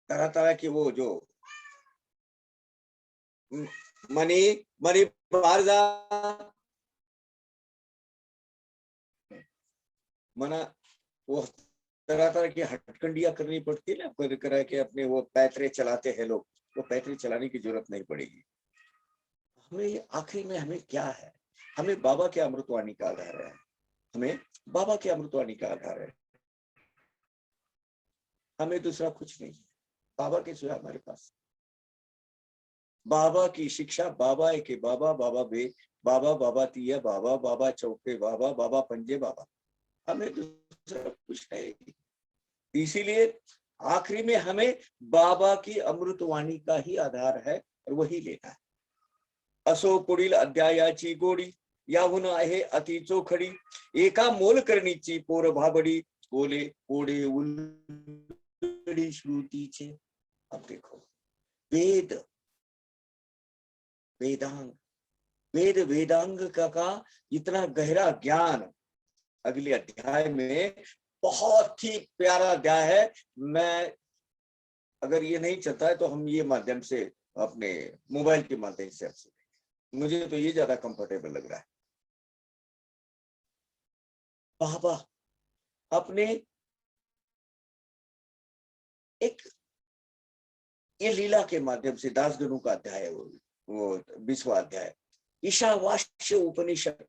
तरह तरह की वो जो मनी मनी बाहर जा, मना वो तरह तरह की हटकंडियां करनी पड़ती है ना, कर कर के अपने वो पैतरे चलाते हैं लोग, वो पैतरे चलाने की जरूरत नहीं पड़ेगी। हमें आखिरी में हमें क्या है, हमें बाबा के अमृतवाणी का आधार है, हमें बाबा के अमृतवाणी का आधार है, हमें दूसरा कुछ नहीं है। बाबा के सिवा हमारे पास बाबा की शिक्षा, बाबा के बाबा, बाबा बे, बाबा बाबा तिया, बाबा बाबा चौके, बाबा बाबा पंजे, बाबा, हमें दूसरा कुछ है। इसीलिए आखिरी में हमें बाबा की अमृतवाणी का ही आधार है और वही लेना है। असो पुढील अध्यायाची गोडी, याहून आहे अति चोखडी, एका मोल करणीची पोर भाबडी, बोले कोडे उलगडी श्रुतीचे। अब देखो, वेद वेदांग, वेद वेदांग का इतना गहरा ज्ञान अगले अध्याय में, बहुत ही प्यारा अध्याय है। मैं अगर ये नहीं चलता है तो हम ये माध्यम से अपने मोबाइल के माध्यम से आपसे, मुझे तो ये ज्यादा कंफर्टेबल लग रहा है। बाबा अपने एक ये लीला के माध्यम से, दासगणों का अध्याय है वो 20वां अध्याय, ईशावास्य उपनिषद,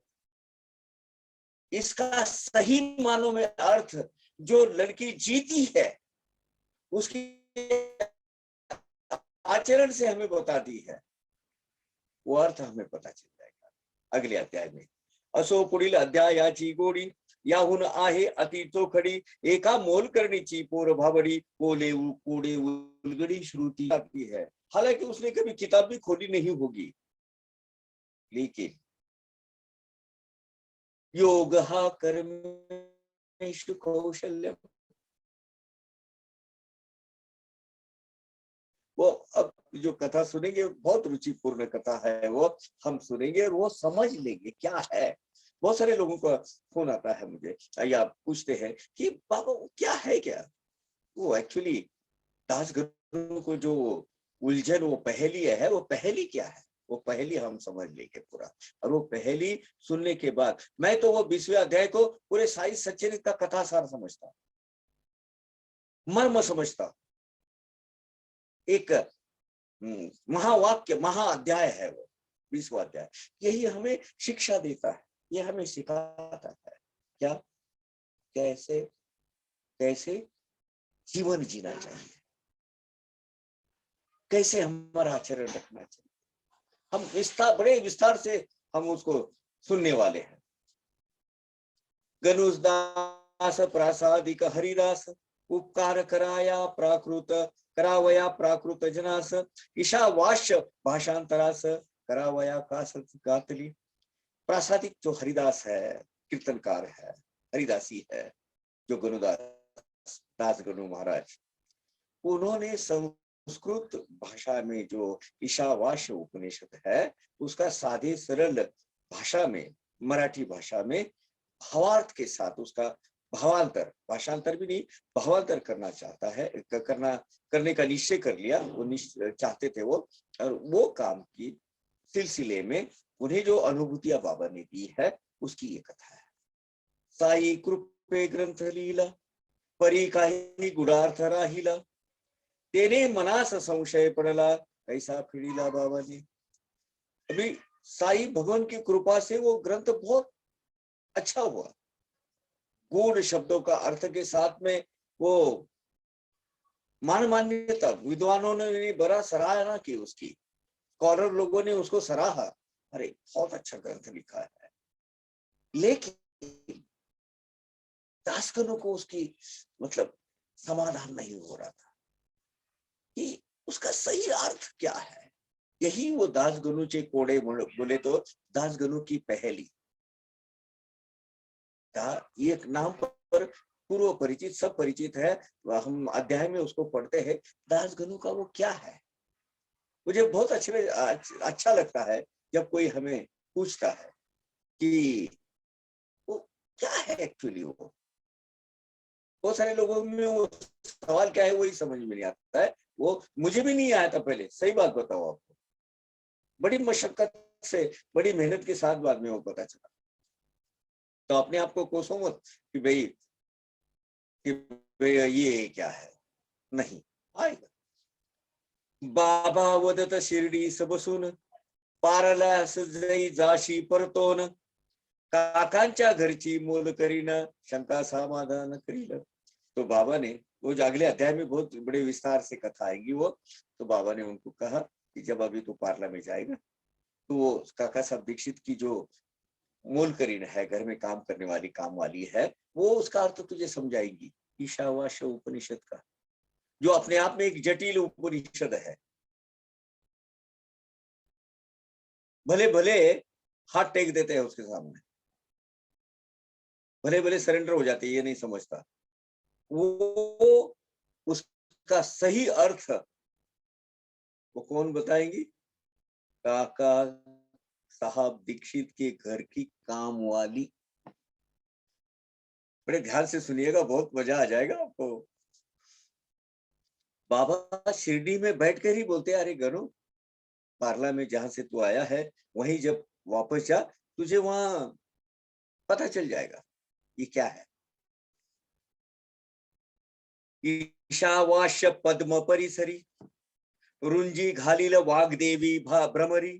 इसका सही मानों में अर्थ जो लड़की जीती है उसकी आचरण से हमें बताती है, वो अर्थ हमें पता चल जाएगा अगले अध्याय में। असो पुढील अध्यायाची गोडी, याहून आहे अति चोखडी, एका मोल करणीची पोर भाबडी, बोले कोडे उलगडी श्रुती आती है। हालांकि उसने कभी किताब भी खोली नहीं होगी, लेकिन योग हा कर्मेषु कौशल्यम, वो अब जो कथा सुनेंगे बहुत रुचिपूर्ण कथा है, वो हम सुनेंगे और वो समझ लेंगे क्या है। बहुत सारे लोगों का फोन आता है मुझे या पूछते हैं कि बाबा क्या है, क्या वो एक्चुअली दासगणों को जो उलझन, वो पहेली है, वो पहेली क्या है, वो पहेली हम समझ लेंगे पूरा। और वो पहेली सुनने के बाद मैं तो वो 20वें अध्याय को पूरे साई सच्चरित्र का कथा सार समझता, मर्म समझता, एक महावाक्य, महाअध्याय है वो 20वां अध्याय। यही हमें शिक्षा देता है, ये हमें सिखाता है क्या, कैसे कैसे जीवन जीना चाहिए। कैसे हमारा आचरण रखना चाहिए, हम बड़े विस्तार से हम उसको सुनने वाले हैं। गनुसदास प्रासादिक हरिदास उपकार करावया प्राकृत जनास ईशावास्य भाषांतरास करावया कासत गातली। प्रासादिक जो हरिदास है, कीर्तनकार है, हरिदासी है, जो दास गनु महाराज, उन्होंने संस्कृत भाषा में जो ईशावास्य उपनिषद है उसका सादे सरल भाषा में, मराठी भाषा में भावार्थ के साथ उसका भावांतर, भाषांतर भी नहीं, भावांतर करना चाहता है, करने का निश्चय कर लिया, वो चाहते थे वो, और वो काम की सिलसिले में उन्हें जो अनुभूतियां बाबा ने दी है उसकी ये कथा है। साई कृपे ग्रंथ लीला परी काही गुडार्थ राहिला तेने मनास संशय पड़ला ऐसा फिड़ीला बाबा ने। अभी साई भगवान की कृपा से वो ग्रंथ बहुत अच्छा हुआ, गूढ़ शब्दों का अर्थ के साथ में वो मान्यता, विद्वानों ने बड़ा सराहना की उसकी, स्कॉलर लोगों ने उसको सराहा, अरे बहुत अच्छा ग्रंथ लिखा है। लेकिन दासगणों को उसकी मतलब समाधान नहीं हो रहा था कि उसका सही अर्थ क्या है। यही वो दासगणु चे कोड़े बोले तो दासगणु की पहेली, एक नाम पर पूर्व परिचित, सब परिचित है, हम अध्याय में उसको पढ़ते हैं। दासगणु का वो क्या है, मुझे बहुत अच्छा लगता है जब कोई हमें पूछता है कि वो क्या है एक्चुअली। वो बहुत सारे लोगों में वो सवाल क्या है वही समझ में नहीं आता है, वो मुझे भी नहीं आया था पहले, सही बात बताओ आपको, बड़ी मशक्कत से, बड़ी मेहनत के साथ बाद में वो पता चला। तो अपने आप को कोसो मत कि भाई ये क्या है, नहीं आएगा। बाबा वदत शिर्डी सबसून पारला सजई जाशी परतोन काकांच्या घरची मोल करीन शंका समाधान करील। तो बाबा ने वो जो अगले अध्याय में बहुत बड़े विस्तार से कथा आएगी वो, तो बाबा ने उनको कहा कि जब अभी तो पार्ला में जाएगा तो वो काका साहब दीक्षित की जो मूल करीन है, घर में काम करने वाली, काम वाली है, वो उसका अर्थ तुझे समझाएगी। ईशावास्य उपनिषद का, जो अपने आप में एक जटिल उपनिषद है, भले भले हाथ टेक देते हैं उसके सामने, भले भले सरेंडर हो जाते, ये नहीं समझता, वो उसका सही अर्थ वो कौन बताएंगी? काका साहब दीक्षित के घर की काम वाली। बड़े ध्यान से सुनिएगा, बहुत मजा आ जाएगा आपको। बाबा शिरडी में बैठकर ही बोलते, अरे गनु, पार्ला में जहां से तू आया है वहीं जब वापस जा, तुझे वहां पता चल जाएगा ये क्या है। ईशावास्य पद्म परिसरी रुंजी घालील वाग्देवी भ्रमरी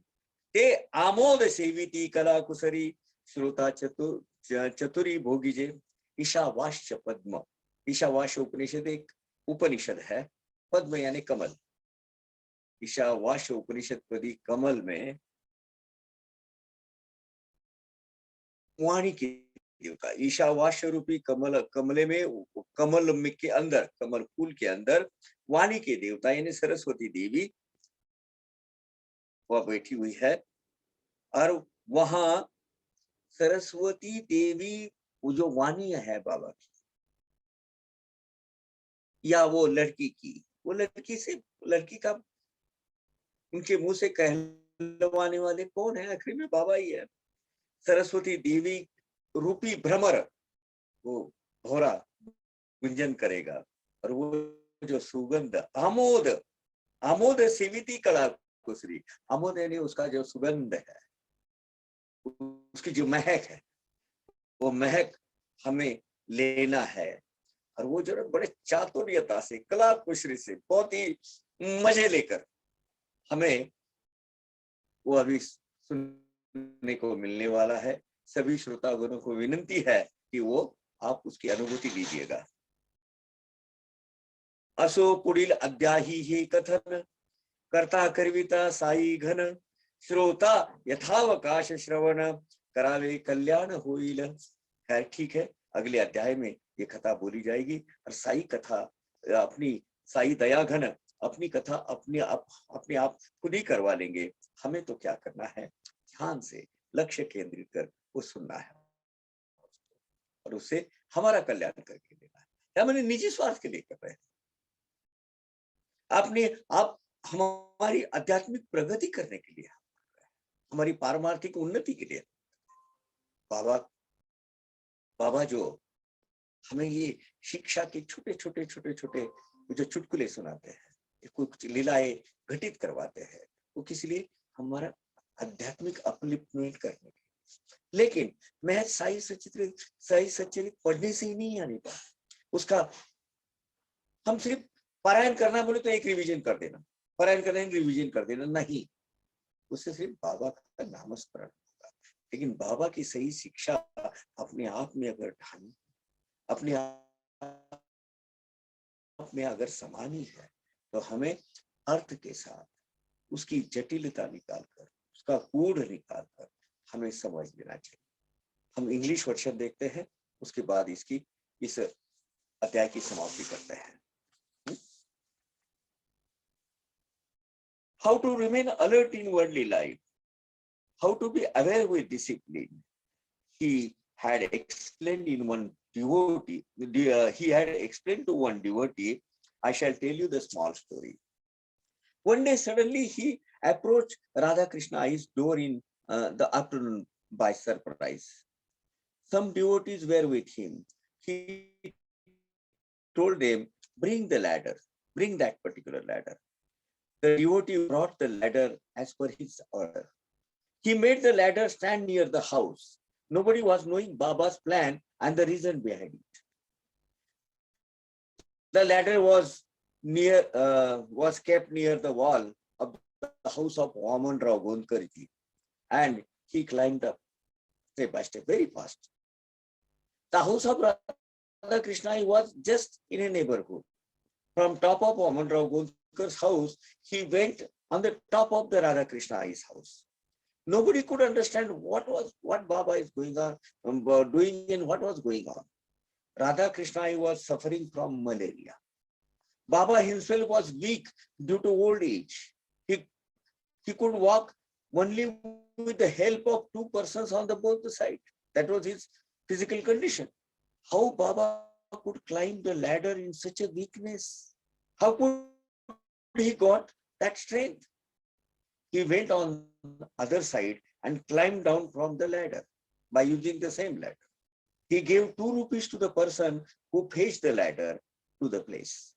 ते आमोद सेविती कला कुसरी श्रोता चतुरी भोगीजे। ईशावास्य पद्म, ईशावास्य उपनिषद एक उपनिषद है, पद्म यानी कमल। ईशावास्य उपनिषद पदी कमल में वाणी के देवता, ईशावास्य रूपी कमले में, कमल के अंदर, कमल फूल के अंदर वाणी के देवता यानी सरस्वती देवी वह बैठी हुई है। और वहां सरस्वती देवी, वो जो वाणी है बाबा की या वो लड़की की, वो लड़की से, लड़की का उनके मुंह से कहलवाने वाले कौन है? आखिरी में बाबा ही है। सरस्वती देवी रूपी भ्रमर वो भौरा गुंजन करेगा, और वो जो सुगंध आमोद, आमोद सेविती कला कुसरी, आमोद यानी उसका जो सुगंध है, उसकी जो महक है, वो महक हमें लेना है। और वो जो बड़े चातुर्यता से, कला कुशरी से, बहुत ही मजे लेकर हमें वो अभी सुनने को मिलने वाला है। सभी श्रोतागणों को विनंती है कि वो आप उसकी अनुभूति लीजिएगा। असो पुढील अध्यायी हे कथन करता करविता साई घन, श्रोता यथावकाश श्रवण, करावे कल्याण होईल। खैर ठीक है, अगले अध्याय में ये कथा बोली जाएगी और साई कथा अपनी साई दया घन अपनी कथा अपने आप खुद ही करवा लेंगे। हमें तो क्या करना है, ध्यान से लक्ष्य केंद्रित कर वो सुनना है और उससे हमारा कल्याण करके देना है। या मैंने निजी स्वार्थ के लिए कर रहे हैं, आप हमारी आध्यात्मिक प्रगति करने के लिए, हमारी पारमार्थिक उन्नति के लिए। बाबा जो हमें ये शिक्षा के छोटे छोटे जो चुटकुले सुनाते हैं, कुछ लीलाएं घटित करवाते हैं, वो किस लिए, हमारा आध्यात्मिक अपलिफ्टमेंट करने के। लेकिन मैं साई सच्चरित पढ़ने से ही नहीं आने पाता। उसका हम सिर्फ पारायण करना बोले तो एक रिवीजन कर देना, पारायण करना रिवीजन कर देना नहीं, उससे सिर्फ बाबा का नामस्मरण होगा। लेकिन बाबा की सही शिक्षा अपने आप में अगर ढानी, अपने आप में अगर समानी है, तो हमें अर्थ के साथ उसकी जटिलता निकालकर, उसका गूढ़ निकालकर हमें समझ लेना चाहिए। हम इंग्लिश वर्जन देखते हैं, उसके बाद इस अध्याय की समाप्ति करते हैं। How to remain alert in worldly life, how to be aware with discipline. He had explained to one devotee. I shall tell you the small story. One day suddenly he approached Radha Krishna's door in the afternoon by surprise. Some devotees were with him. He told them, bring the ladder, bring that particular ladder. The devotee brought the ladder as per his order. He made the ladder stand near the house. Nobody was knowing Baba's plan and the reason behind it. The ladder was kept near the wall of the house of Vaman Rao Gondkarji, and he climbed up step by step very fast. The house of Radha Krishna was just in a neighborhood. From top of Vaman Rao Gondkar's house, he went on the top of the Radha Krishna's house. Nobody could understand what Baba is going on, doing and what was going on. Radha Krishna was suffering from malaria. Baba himself was weak due to old age. He could walk only with the help of two persons on both sides. That was his physical condition. How Baba could climb the ladder in such a weakness? How could he got that strength? He went on the other side and climbed down from the ladder by using the same ladder. He gave 2 rupees to the person who fetched the ladder to the place.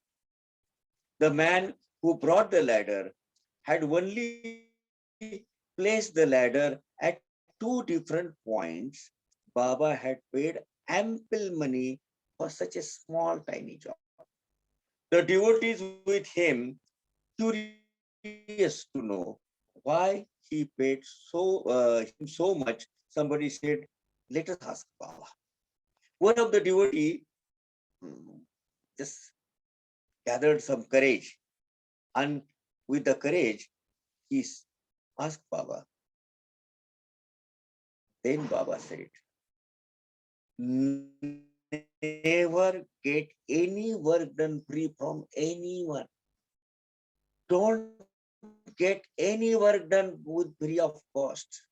The man who brought the ladder had only placed the ladder at 2 different points. Baba had paid ample money for such a small, tiny job. The devotees with him, curious to know why he paid so much, somebody said, let us ask Baba. One of the devotees just gathered some courage, and with the courage, he asked Baba. Then Baba said, never get any work done free from anyone. Don't get any work done with free of cost.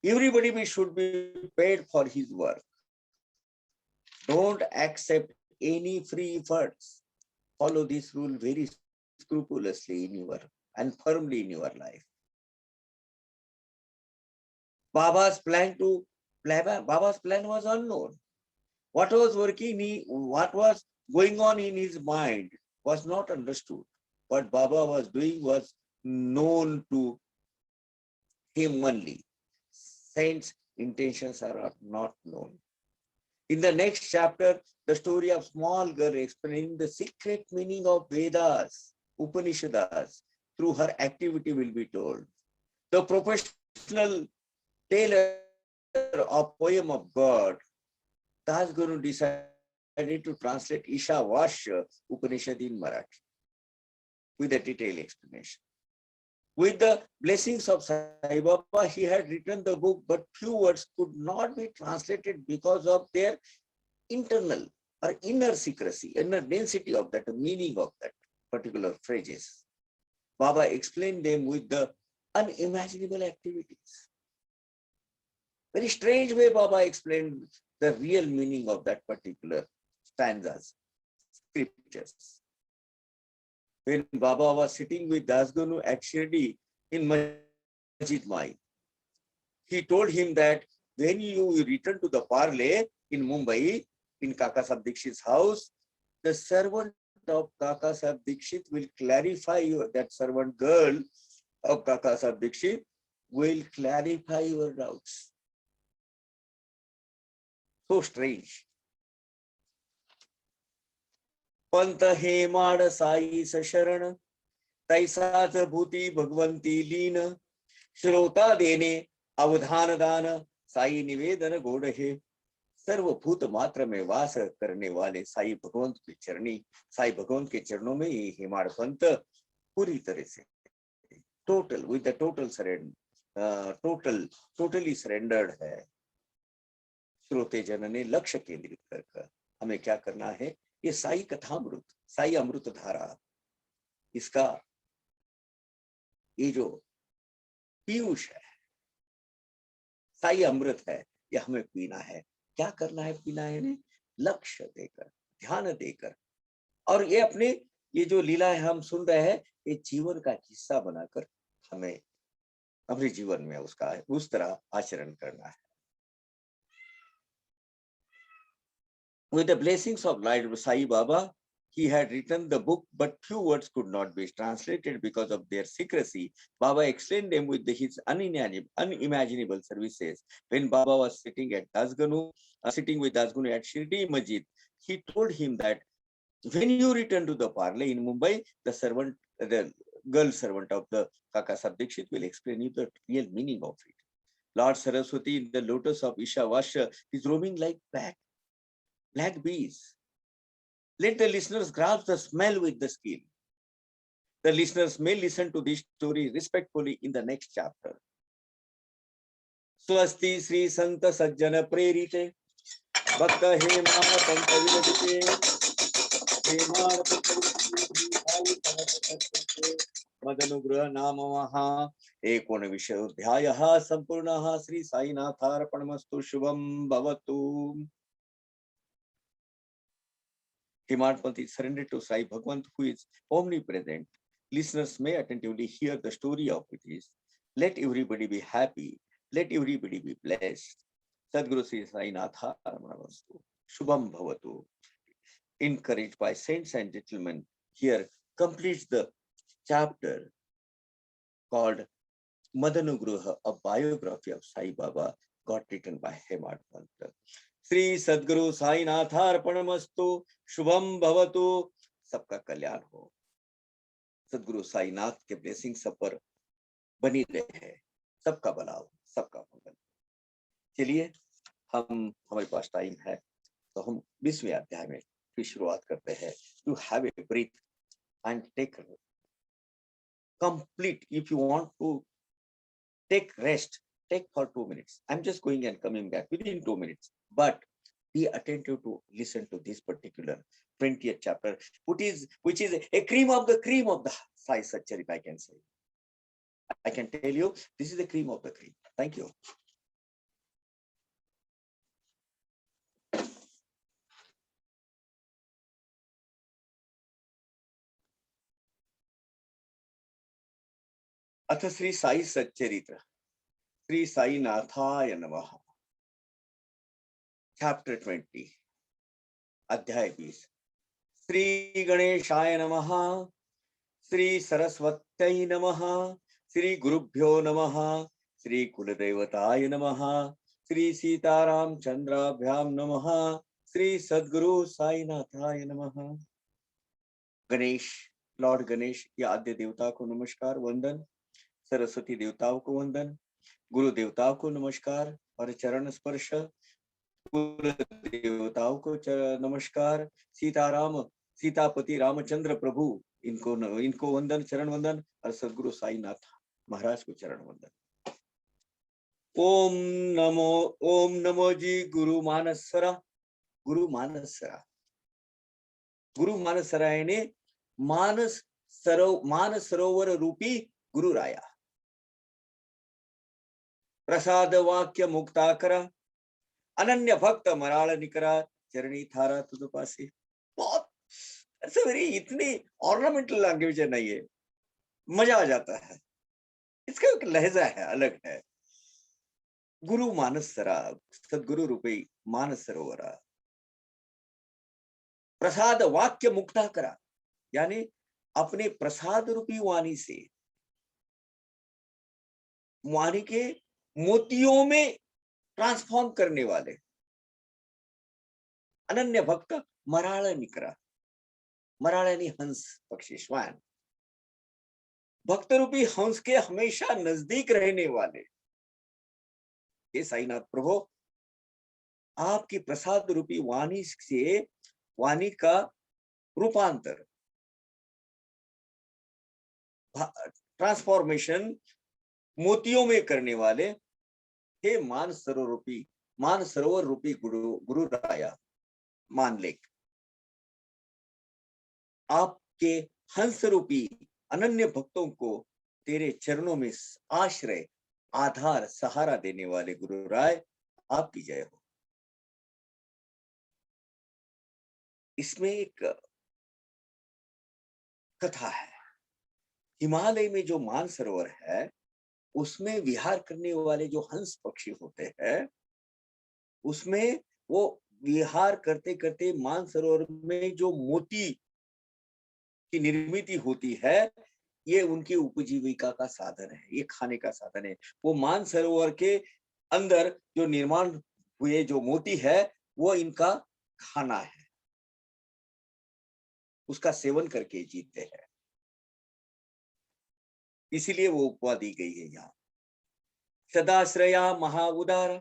Everybody should be paid for his work. Don't accept any free efforts. Follow this rule very scrupulously in your and firmly in your life. Baba's plan was unknown. What was going on in his mind was not understood. What Baba was doing was known to him only. Saints' intentions are not known. In the next chapter, the story of small girl explaining the secret meaning of Vedas, Upanishads, through her activity will be told. The professional tailor of Poem of God, Das Guru decided to translate Isha Vashya Upanishad in Marathi with a detailed explanation. With the blessings of Sai Baba, he had written the book, but few words could not be translated because of their internal or inner secrecy, inner density of that, the meaning of that particular phrases. Baba explained them with the unimaginable activities. Very strange way Baba explained the real meaning of that particular stanzas, scriptures. When Baba was sitting with Dasganu at Shirdi in Masjid Mai, he told him that when you return to the Parle in Mumbai, in Kaka Sahib Dikshit's house, the servant of Kaka Sahib Dikshit will clarify your, that servant girl of Kaka Sahib Dikshit will clarify your doubts. So strange. Pant Hemad Sai सशरण तैसाच भूती भगवंती लीन श्रोता देने अवधान दान साई निवेदन गोड़ है सर्वभूत मात्र में वास करने वाले साई भगवंत की चरणी साई भगवंत के चरणों में ये हेमाड़ पंत पूरी तरह से total with the total surrender totally surrendered है। श्रोते जन ने लक्ष्य केंद्रित कर हमें क्या करना है, ये साई कथामृत, साई अमृत धारा, इसका ये जो पीयूष है, साई अमृत है, ये हमें पीना है। क्या करना है, पीना है ने लक्ष्य देकर, ध्यान देकर, और ये अपने ये जो लीला है हम सुन रहे हैं, ये जीवन का हिस्सा बनाकर हमें अपने जीवन में उसका उस तरह आचरण करना है। With the blessings of Lord Sai Baba, he had written the book, but few words could not be translated because of their secrecy. Baba explained them with his unimaginable services. When Baba was sitting with Dasganu at Shirdi Masjid, he told him that when you return to the Parle in Mumbai, the girl servant of the Kaka Sahib Dikshit will explain you the real meaning of it. Lord Saraswati in the lotus of Ishavasya is roaming like black bees. Let the listeners grasp the smell with the skin. The listeners may listen to this story respectfully in the next chapter. Swasti Sri Santa Sajjana Prerite Bhakta Hemar Pantavidite Hemar Madanugraha Namamaha Ekona Vishayodhyayaha Sampurnaha Sri Sainatharpanamastu Shubham Bhavatu. Hemardpant is surrendered to Sai Bhagwant, who is omnipresent. Listeners may attentively hear the story of it. Let everybody be happy. Let everybody be blessed. Sadguru Sri Sainatha Ramanastu. Shubham Bhavatu. Encouraged by saints and gentlemen, here completes the chapter called Madanugruha, a biography of Sai Baba, got written by Hemardpant. Shri सद्गुरु साईनाथार्पणमस्तु शुभम भवतु। सबका कल्याण हो। सद्गुरु साईनाथ के ब्लेसिंग सब पर बनी रहे, सबका भला हो, सबका मंगल। चलिए हमारे पास टाइम है तो हम 20वें अध्याय में फिर शुरुआत करते हैं। You have a breath and take complete, if you want to take rest, take for 2 minutes. I'm just going and coming back within 2 minutes. But be attentive to listen to this particular 20th chapter, which is a cream of the Sai Satcharita, I can say. I can tell you, this is the cream of the cream. Thank you. अथ श्री साई सच्चरित्र श्री साईनाथाय नमः। चैप्टर 20 अध्याय 20। श्री गणेशाय नमः, श्री सरस्वत्यै नमः, श्री गुरुभ्यो नमः, श्री कुलदेवताय नमः, श्री सीताराम चंद्राभ्याम नमः, श्री सद्गुरु साईनाथाय नमः। गणेश, लॉर्ड गणेश या आद्य देवता को नमस्कार वंदन, सरस्वती देवताओं को वंदन, गुरु देवताओं को नमस्कार और चरण स्पर्श, कुल देवताओं को नमस्कार, सीतापति रामचंद्र प्रभु इनको वंदन, चरण वंदन और सदगुरु साईनाथ महाराज को चरण वंदन। ओम नमो जी गुरु मानसरा। गुरु मानसरा, गुरु मानसरा यानी मानस सरोवर रूपी गुरु राया। प्रसाद वाक्य मुक्ताकरा, अनन्य भक्त मराल निकरा, चरणी थारा तुझ पासे। बहुत ऐसे मेरी इतनी ऑर्नामेंटल लैंग्वेज है नहीं है, मजा आ जाता है। इसका एक लहजा है, अलग है। गुरु मानसरा, सदगुरु रूपी मानस सरोवरा। प्रसाद वाक्य मुक्ता करा, यानी अपने प्रसाद रूपी वाणी से वाणी के मोतियों में ट्रांसफॉर्म करने वाले अनन्य भक्त मराल निकरा। मराल यानी हंस, पक्षी, श्वान। भक्त रूपी हंस के हमेशा नजदीक रहने वाले हे साईनाथ प्रभु, आपकी प्रसाद रूपी वाणी से वाणी का रूपांतर, ट्रांसफॉर्मेशन मोतियों में करने वाले हे मान सरोवर रूपी गुरु राया मानलेक। आपके हंस रूपी अनन्य भक्तों को तेरे चरणों में आश्रय, आधार, सहारा देने वाले गुरु राय, आपकी जय हो। इसमें एक कथा है। हिमालय में जो मानसरोवर है उसमें विहार करने वाले जो हंस पक्षी होते हैं, उसमें वो विहार करते करते मानसरोवर में जो मोती की निर्मित होती है, ये उनकी उपजीविका का साधन है, ये खाने का साधन है। वो मानसरोवर के अंदर जो निर्माण हुए जो मोती है वो इनका खाना है, उसका सेवन करके जीते हैं। इसीलिए वो उपमा दी गई है यहाँ। सदाश्रया महाउदार,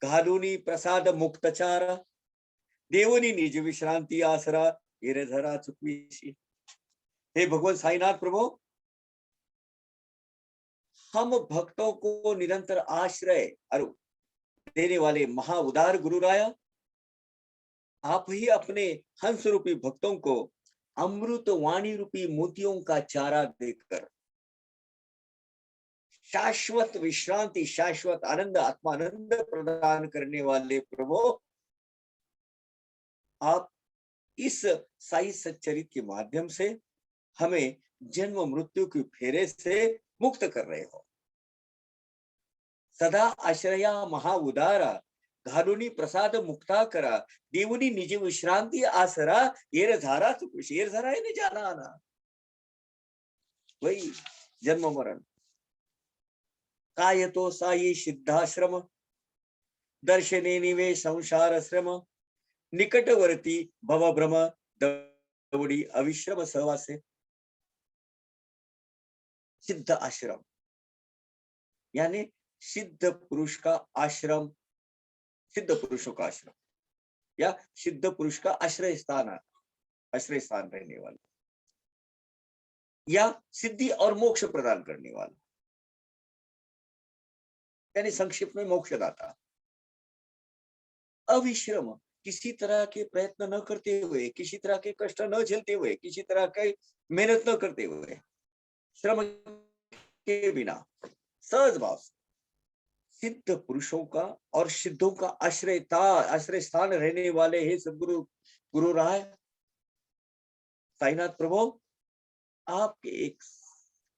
घालुनी प्रसाद मुक्तचार, देवनी निज विश्रांति आसरा, ये धरा चुकवीसी। हे भगवान साईनाथ प्रभु, हम भक्तों को निरंतर आश्रय और देने वाले महाउदार गुरु राया, आप ही अपने हंस रूपी भक्तों को अमृत वाणी रूपी मोतियों का चारा देकर शाश्वत विश्रांति, शाश्वत आनंद, आत्मानंद प्रदान करने वाले प्रभु, आप इस साई सच्चरित के माध्यम से हमें जन्म मृत्यु के फेरे से मुक्त कर रहे हो। सदा आश्रया महाउदारा, घालुनी प्रसाद मुक्ता करा, देवनी निज विश्रांति आसरा, येर धारा तो कुछ, येर धारा नहीं जाना आना, वही जन्म मरण। काय तो साई सिद्धाश्रम, दर्शने निवे संसार श्रम, निकटवर्ती भव भ्रम, दवड़ी अविश्रम सहवासे। सिद्ध आश्रम यानी सिद्ध पुरुष का आश्रम, सिद्ध पुरुषों का आश्रम या सिद्ध पुरुष का आश्रय स्थान रहने वाला, या सिद्धि और मोक्ष प्रदान करने वाला, यानी संक्षिप्त में मोक्षदाता। अविश्रम, किसी तरह के प्रयत्न न करते हुए, किसी तरह के कष्ट न झेलते हुए, किसी तरह के मेहनत न करते हुए, श्रम के बिना सहज भाव से सिद्ध पुरुषों का और सिद्धों का आश्रय स्थान रहने वाले हे सदगुरु गुरु राय साईनाथ प्रभु, आपके एक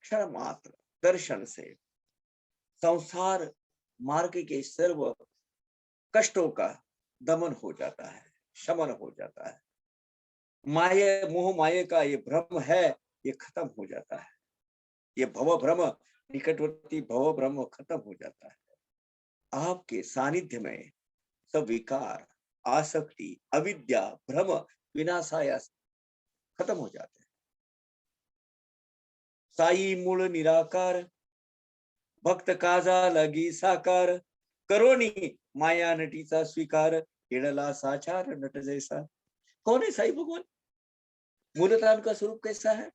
क्षण मात्र दर्शन से संसार मार्ग के सर्व कष्टों का दमन हो जाता है, शमन हो जाता है। माया मोह माया का ये भ्रम है, ये खत्म हो जाता है। ये भव भ्रम, निकटवर्ती भव भ्रम खत्म हो जाता है। आपके सानिध्य में सब विकार, आसक्ति, अविद्या, भ्रम, विनाशाय खत्म हो जाते हैं। साई मूल निराकार, भक्त काजा लगी साकार, करोनी माया नटीचा स्वीकार, केळला साचार नट जैसा। कौन है साई भगवान? मूलतः उनका स्वरूप कैसा है?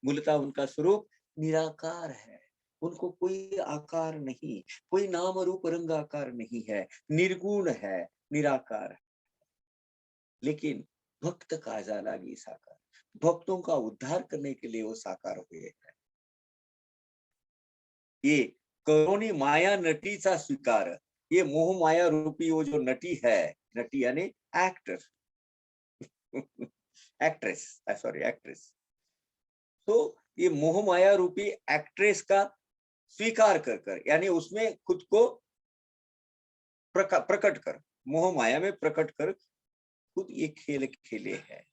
मूलतः उनका स्वरूप निराकार है, उनको कोई आकार नहीं, कोई नाम रूप रंग आकार नहीं है, निर्गुण है, निराकार है। लेकिन भक्त काजा लागी साकार, भक्तों का उद्धार करने के लिए वो साकार हुए हैं। ये करोनी माया नटीचा स्वीकार, ये मोह माया रूपी वो जो नटी है, नटी यानी एक्टर, एक्ट्रेस, सॉरी एक्ट्रेस, तो ये मोह माया रूपी एक्ट्रेस का स्वीकार कर कर, यानी उसमें खुद को प्रकट कर, मोह माया में प्रकट कर खुद ये खेल खेले हैं।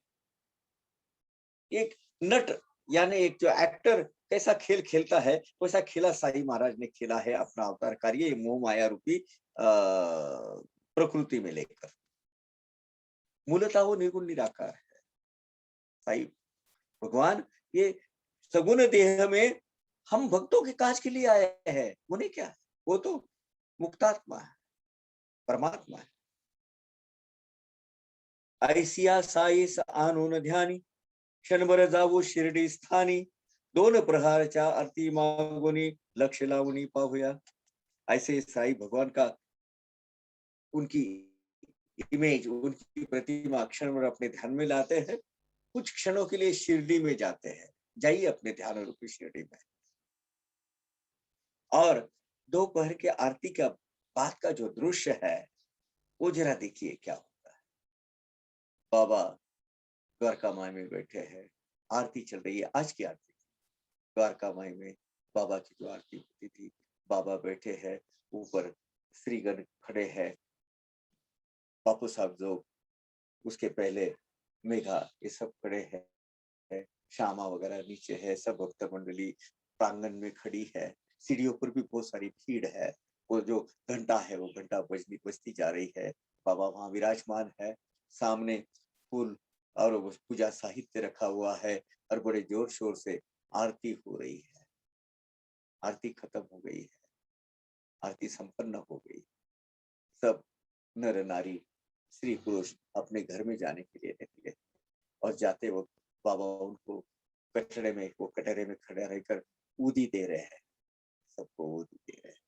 एक नट यानी एक जो एक्टर कैसा खेल खेलता है, वैसा खेला साईं महाराज ने खेला है अपना अवतार कार्य, ये मोह माया रूपी प्रकृति में लेकर। मूलतः वो निर्गुण निराकार है साईं भगवान। ये सगुण देह में हम भक्तों के काज के लिए आए हैं, उन्हें क्या है, वो तो मुक्तात्मा है, परमात्मा है। ऐसिया साईस आणून ध्यानी, क्षणभर जावो शिर्डी स्थानी, दोन प्रहारच्या आरती मागुनी, लक्ष लावणी पाहूया। ऐसे साईं भगवान का, उनकी इमेज, उनकी प्रतिमा क्षणभर अपने ध्यान में लाते हैं, कुछ क्षणों के लिए शिरडी में जाते हैं। जाइए अपने ध्यान रूपी शिरडी में, और दोपहर के आरती का बाद का जो दृश्य है वो जरा देखिए क्या होता है। बाबा द्वारका माई में बैठे हैं, आरती चल रही है, आज की आरती द्वारका माई में बाबा की जो आरती होती थी, बाबा बैठे हैं, ऊपर श्रीगण खड़े हैं, बापू साहब जो, उसके पहले मेघा, ये सब खड़े हैं, श्यामा वगैरह नीचे है, सब भक्त मंडली प्रांगण में खड़ी है, सीढ़ियों पर भी बहुत सारी भीड़ है, वो जो घंटा है वो घंटा बजती जा रही है, बाबा वहां विराजमान है, सामने फूल और पूजा साहित्य रखा हुआ है, और बड़े जोर शोर से आरती हो रही है। आरती खत्म हो गई है, आरती संपन्न हो गई, सब नर नारी स्त्री पुरुष अपने घर में जाने के लिए निकले, और जाते वक्त बाबा उनको कटरे में, वो कटरे में खड़े रहकर ऊदी दे रहे हैं, सबको ऊदी दे रहे हैं।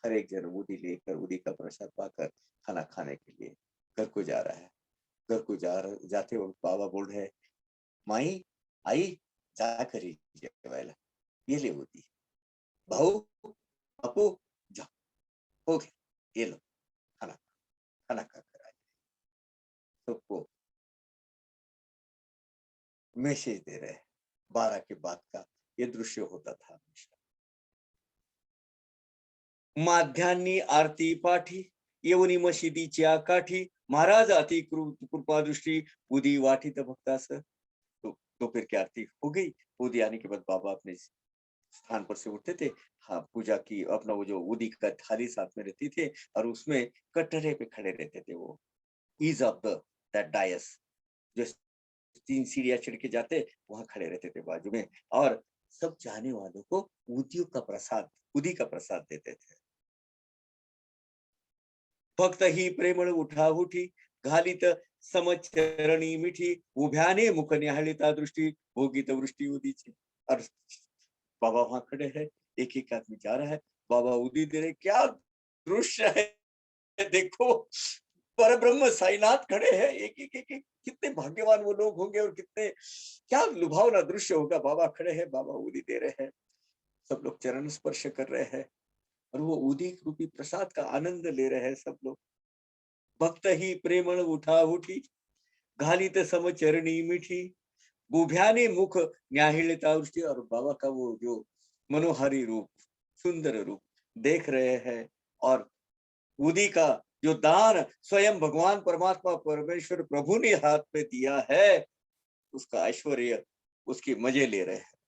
हर एक जन ऊदी लेकर, ऊदी का प्रसाद पाकर खाना खाने के लिए घर को जा रहा है। घर को जाते वक्त बाबा बोल रहे हैं, माई आई जा करी जेवायला, ये ले ऊदी, भाऊ बापू जाओ, हो गया, ये लो खाना, खाना खाकर आए। सबको मैसेज दे रहे हैं। 12 के बाद का ये दृश्य होता था हमेशा। माध्यान्नी आरती पाठी, येऊनी मशिदीच्या काठी, महाराज अति कृपा दृष्टि, उदी वाठित भक्तास। तो दोपहर की आरती हो गई, उदी आने के बाद बाबा अपने स्थान पर से उठते थे, हाँ पूजा की, अपना वो जो उदी का थाली साथ में रहती थे, और उसमें कटरे पे खड़े रहते थे, वो ईज ऑफ दैट डायस, जो 3 सीढ़ियां चढ़ के जाते, वहां खड़े रहते थे बाजू में, और सब जाने वालों को उदियों का प्रसाद, उदी का प्रसाद देते थे। भक्त ही प्रेमळ उठा उठी, घालित समचरणी मिठी, उभ्याने मुख न्याहळिता दृष्टी, भोगित वृष्टि उदीची। और बाबा वहां खड़े हैं, एक एक आदमी जा रहा है, बाबा उदी दे रहे, क्या दृश्य है देखो, पर ब्रह्म साईनाथ खड़े हैं, एक एक एक, कितने भाग्यवान वो लोग होंगे, और कितने, क्या लुभावना दृश्य होगा। बाबा खड़े हैं, बाबा उदी दे रहे हैं, सब लोग चरण स्पर्श कर रहे हैं, और वो उदी रूपी प्रसाद का आनंद ले रहे हैं सब लोग। भक्त ही प्रेमळ उठा उठी, घालित समचरणी मिठी, बुभ्याने मुख न्याहिलता दृष्टि। और बाबा का वो जो मनोहारी रूप, सुंदर रूप देख रहे हैं, और उदी का जो दान स्वयं भगवान परमात्मा परमेश्वर प्रभु ने हाथ में दिया है, उसका ऐश्वर्य, उसकी मजे ले रहे हैं।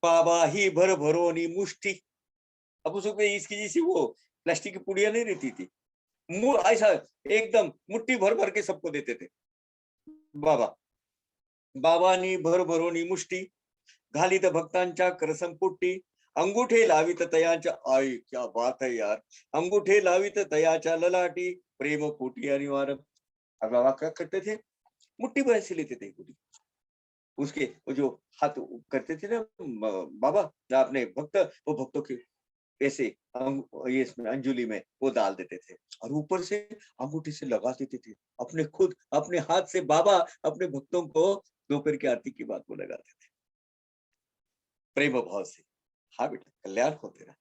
बाबा ही भर भरोनी मुष्टि, अब उसमें इसकी जैसी वो प्लास्टिक की पुड़िया नहीं रहती थी, ऐसा एकदम मुट्ठी भर भर के सबको देते थे बाबा। बाबानी भर भरोनी मुष्टी, घालित भक्तांच्या करसंपुट्टी, अंगूठे लावित तयाच्या, आई क्या बात है यार, अंगूठे लावित तयाच्या ललाटी, प्रेम पोटी अनिवार्य। अब बाबा क्या करते थे, मुट्ठी भर ऐसे लेते थे, उसके वो जो हाथ करते थे ना बाबा अपने भक्त, वो भक्तों के ऐसे ये इसमें अंजुली में वो डाल देते थे और ऊपर से अंगूठी से लगा देते थे। अपने खुद अपने हाथ से बाबा अपने भक्तों को दोपहर की आरती की बात को लगाते थे प्रेम भाव से। हाँ बेटा, कल्याण हो तेरा।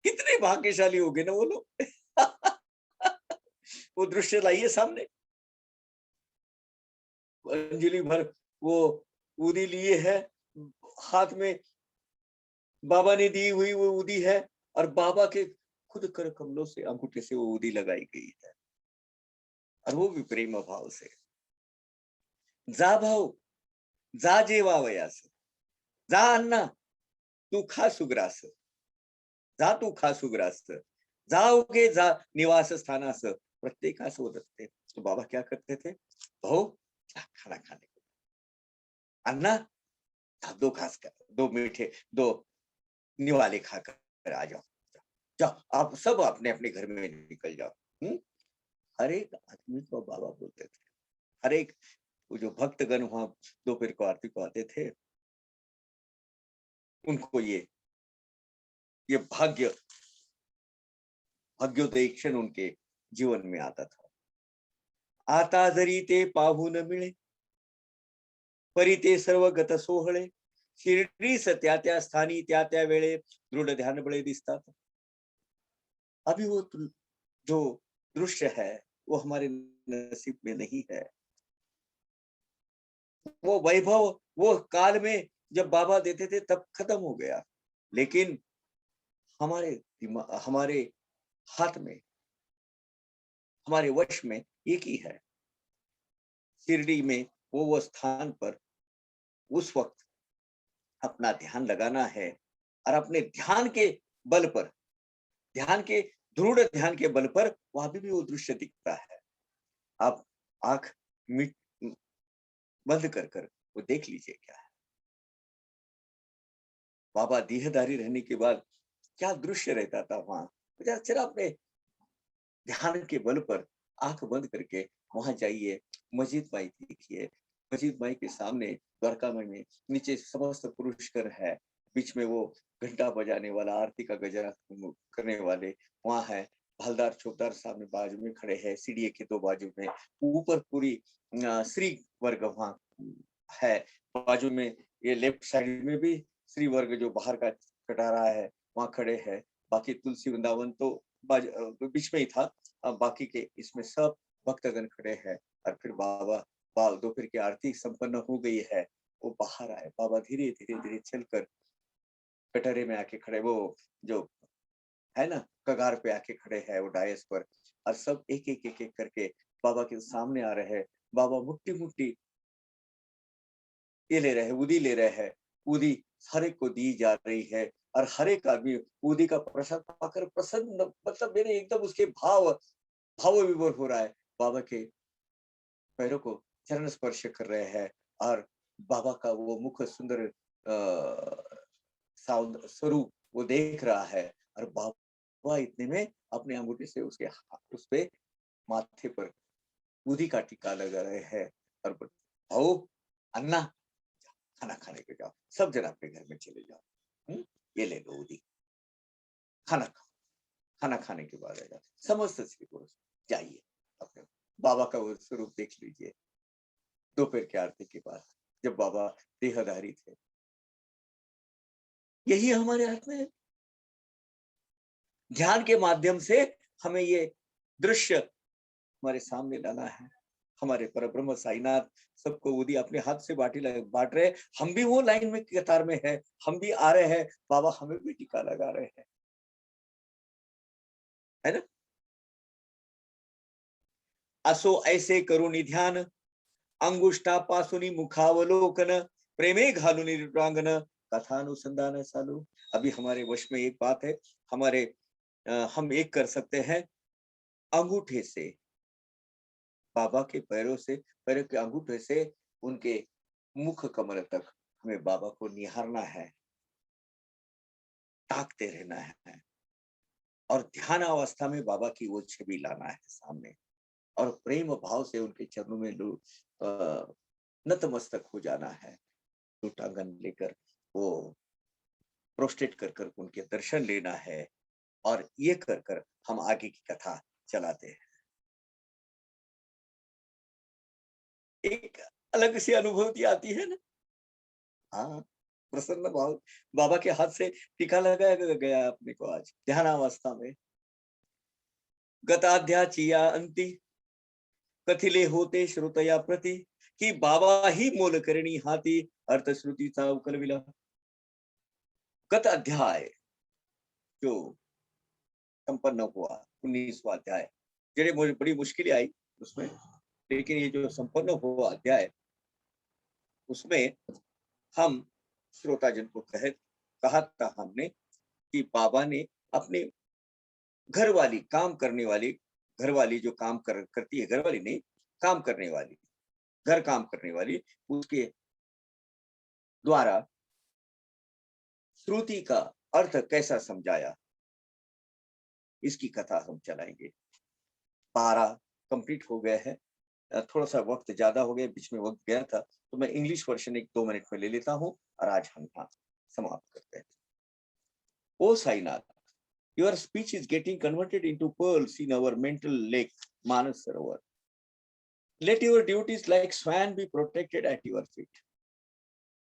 कितने भाग्यशाली हो गए ना वो लोग। वो दृश्य लाइए सामने, अंजलि भर वो उदी लिए है, हाथ में बाबा ने दी हुई वो उदी है और बाबा के खुद कर कमलों से अंगूठे से वो उदी लगाई गई है और वो भी प्रेम भाव से। जा भाऊ, जा जेवावयास, जा अण्णा तू खा सुग्रास, जा तू खा सुग्रास, जाओगे जा निवास स्थानास, प्रत्येकास वदते। तो बाबा क्या करते थे, भाऊ जा खाना खाने को, अन्ना दो घास का, दो मीठे, दो निवाले खाकर आ जाओ, जाओ आप सब अपने अपने घर में निकल जाओ। हर एक आदमी को बाबा बोलते थे, हर एक वो जो भक्तगण वहां दोपहर को आरती को आते थे, उनको ये भाग्योदय क्षण उनके जीवन में आता था। आता जरी ते पाहून मिळे, परी ते सर्व गत सोहळे, शिर्डीस त्या त्या स्थानी त्या त्या वेळे दृढ ध्यान बळे दिसतात। अभी वो जो दृश्य है वो हमारे नसीब में नहीं है। वो वैभव वो काल में जब बाबा देते थे तब खत्म हो गया, लेकिन हमारे हाथ में, हमारे वश में एक ही है। शिरडी में वो स्थान पर उस वक्त अपना ध्यान लगाना है और अपने ध्यान के बल पर, ध्यान के दृढ़ ध्यान के बल पर वहां भी वो दृश्य दिखता है। आप आंख बंद कर कर वो देख लीजिए क्या है। बाबा देहधारी रहने के बाद क्या दृश्य रहता था वहां। जरा अपने ध्यान के बल पर आंख बंद करके वहां जाइए, मस्जिद माई देखिए। मस्जिद माई के सामने द्वारका में नीचे समस्त पुरुषकर है, बीच में वो घंटा बजाने वाला, आरती का गजरा करने वाले वहां है। हलदार चौकीदार सामने बाजू में खड़े हैं, सीढ़ी के दो बाजू में, ऊपर पूरी श्री वर्ग वहां है। बाजू में ये लेफ्ट साइड में भी श्री वर्ग जो बाहर का कटारा है वहां खड़े हैं। बाकी तुलसी वृंदावन तो बीच में ही था, बाकी के इसमें सब भक्तगण खड़े हैं। और फिर बाबा दोपहर की आरती संपन्न हो गई है, वो बाहर आए। बाबा धीरे धीरे धीरे चलकर कटहरे में आके खड़े, वो जो है ना कगार पे आके खड़े हैं वो डायस पर, और सब एक एक एक एक करके बाबा के सामने आ रहे हैं। बाबा मुट्ठी मुट्ठी ये ले रहे हैं, उदी ले रहे हैं। उदी हर एक को दी जा रही है और हर एक आदमी उदी का प्रसाद पाकर प्रसन्न, मतलब मेरे एकदम उसके भाव विभोर हो रहा है। बाबा के पैरों को चरण स्पर्श कर रहे हैं और बाबा का वो मुख सुंदर स्वरूप वो देख रहा है। और बाबा इतने में अपने अंगूठे से उसके उस पे माथे पर उदी का टीका लगा रहे हैं और भाऊ अन्ना खाना खाने के जाओ, सब जन अपने घर में चले जाओ। ये ले लो उदी, खाना खाओ। खाना खाने के बाद आएगा समस्त स्त्री पुरुष, जाइए अपने बाबा का वो स्वरूप देख लीजिए। दोपहर की आरती के बाद जब बाबा देहधारी थे, यही हमारे हाथ में है। ध्यान के माध्यम से हमें ये दृश्य हमारे सामने लाना है। हमारे परब्रह्म साईनाथ सबको उदी अपने हाथ से बांट रहे, हम भी वो लाइन में कतार में है, हम भी आ रहे हैं, बाबा हमें भी टीका लगा रहे हैं, है ना। असो ऐसे करुणी ध्यान, अंगुष्ठा पासुनी मुखावलोकन, प्रेमे घालुनी रुद्रांगन, कथानुसंधान चालू। अभी हमारे वश में एक बात है, हम एक कर सकते हैं, अंगूठे से बाबा के पैरों के अंगूठे से उनके मुख कमल तक हमें बाबा को निहारना है, ताकते रहना है और ध्यान अवस्था में बाबा की वो छवि लाना है सामने और प्रेम भाव से उनके चरणों में नतमस्तक हो जाना है, टांगन लेकर वो प्रोस्टेट कर कर उनके दर्शन लेना है, और ये कर कर हम आगे की कथा चलाते हैं। एक अलग सी अनुभूति आती है ना। हाँ, प्रसन्न भाव बाबा के हाथ से टीका लगाया गया अपने को आज ध्यानावस्था में। गताध्याचिया अंति कथिले होते श्रुतया प्रति, कि बाबा ही मोल करणी हाथी अर्थ श्रुतीचा उकलविला। गत अध्याय जो संपन्न हुआ 19वां अध्याय, जड़े मुझे बड़ी मुश्किलें आई उसमें, लेकिन ये जो संपन्न हुआ अध्याय, उसमें हम श्रोताजन को कहा था हमने कि बाबा ने अपने घरवाली, काम करने वाली, घरवाली जो काम करती है, घरवाली नहीं, काम करने वाली, घर काम करने वाली, उसके द्वारा श्रुति का अर्थ कैसा समझाया, इसकी कथा हम चलाएंगे। 12 कंप्लीट हो गया है, थोड़ा सा वक्त ज्यादा हो गया, बीच में वक्त गया था, तो मैं इंग्लिश वर्जन 1-2 मिनट में ले लेता हूं और आज हम यहाँ समाप्त करते हैं। ओ Sainath, your speech is getting converted into pearls in our mental lake, Manas Sarovar. Let your duties like swan be protected at your feet.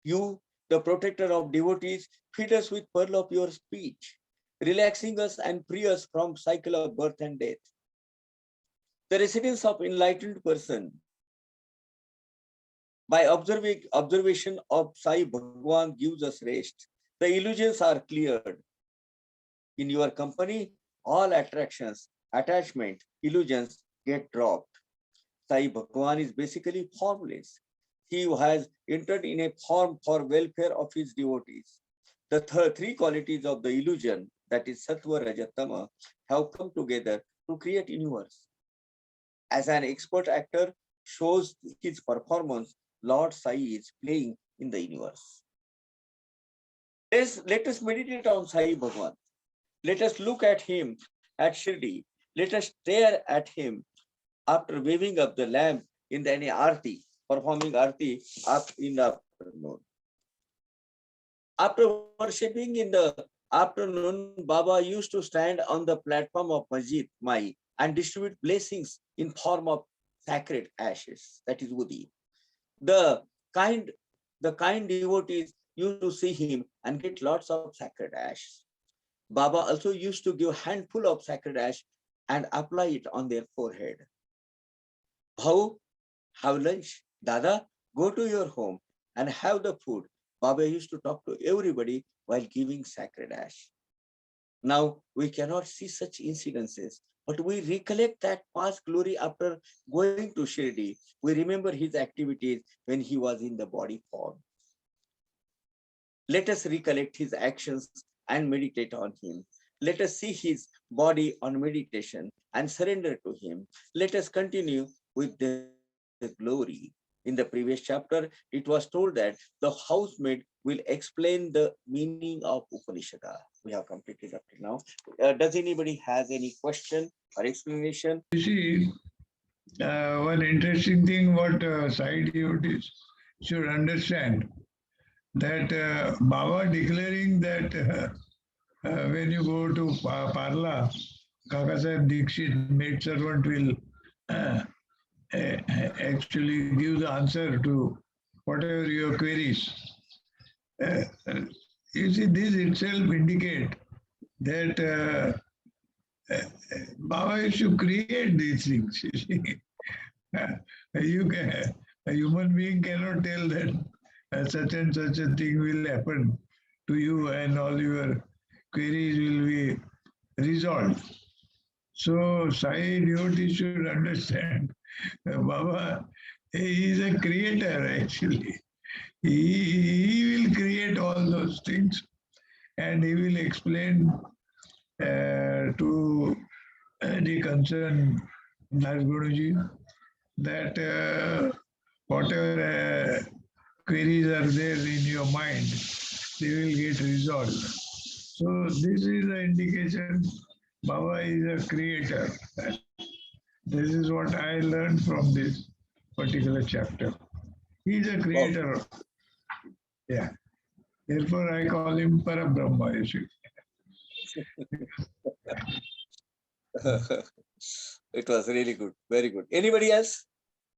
You, the protector of devotees, feed us with pearl of your speech, relaxing us and free us from cycle of birth and death. The residence of enlightened person, by observation of Sai Bhagwan, gives us rest. The illusions are cleared. In your company, all attractions, attachment, illusions get dropped. Sai Bhagwan is basically formless. He has entered in a form for welfare of his devotees. The three qualities of the illusion, that is Sattva, Raja, Tama, have come together to create universe. As an expert actor shows his performance, Lord Sai is playing in the universe. Let us meditate on Sai Bhagwan. Let us look at him at Shirdi. Let us stare at him after waving up the lamp in the Aarti, performing Aarti up in the afternoon. After worshipping in the afternoon, Baba used to stand on the platform of Masjid Mai and distribute blessings in form of sacred ashes, that is Udi. The kind devotees used to see him and get lots of sacred ash. Baba also used to give a handful of sacred ash and apply it on their forehead. Bhau, have lunch. Dada, go to your home and have the food. Baba used to talk to everybody while giving sacred ash. Now, we cannot see such incidences, but we recollect that past glory after going to Shirdi. We remember his activities when he was in the body form. Let us recollect his actions and meditate on him. Let us see his body on meditation and surrender to him. Let us continue with the glory. In the previous chapter, it was told that the housemaid will explain the meaning of Upanishada. We have completed up till now. Does anybody has any question or explanation? You see, one interesting thing what side devotees should understand, that Baba declaring that when you go to Parla, Kaka Sahib Dikshit, maid servant, will actually give the answer to whatever your queries. You see, this itself indicate that Baba used to create these things. You see, a human being cannot tell that such and such a thing will happen to you and all your queries will be resolved. So Sai devotee should understand Baba, he is a creator actually. He will create all those things and he will explain to the concerned Das Guruji that whatever queries are there in your mind, they will get resolved. So this is the indication Baba is a creator. This is what I learned from this particular chapter. He is a creator. Yeah. Therefore, I call him Parabrahma, you see. It was really good. Very good. Anybody else?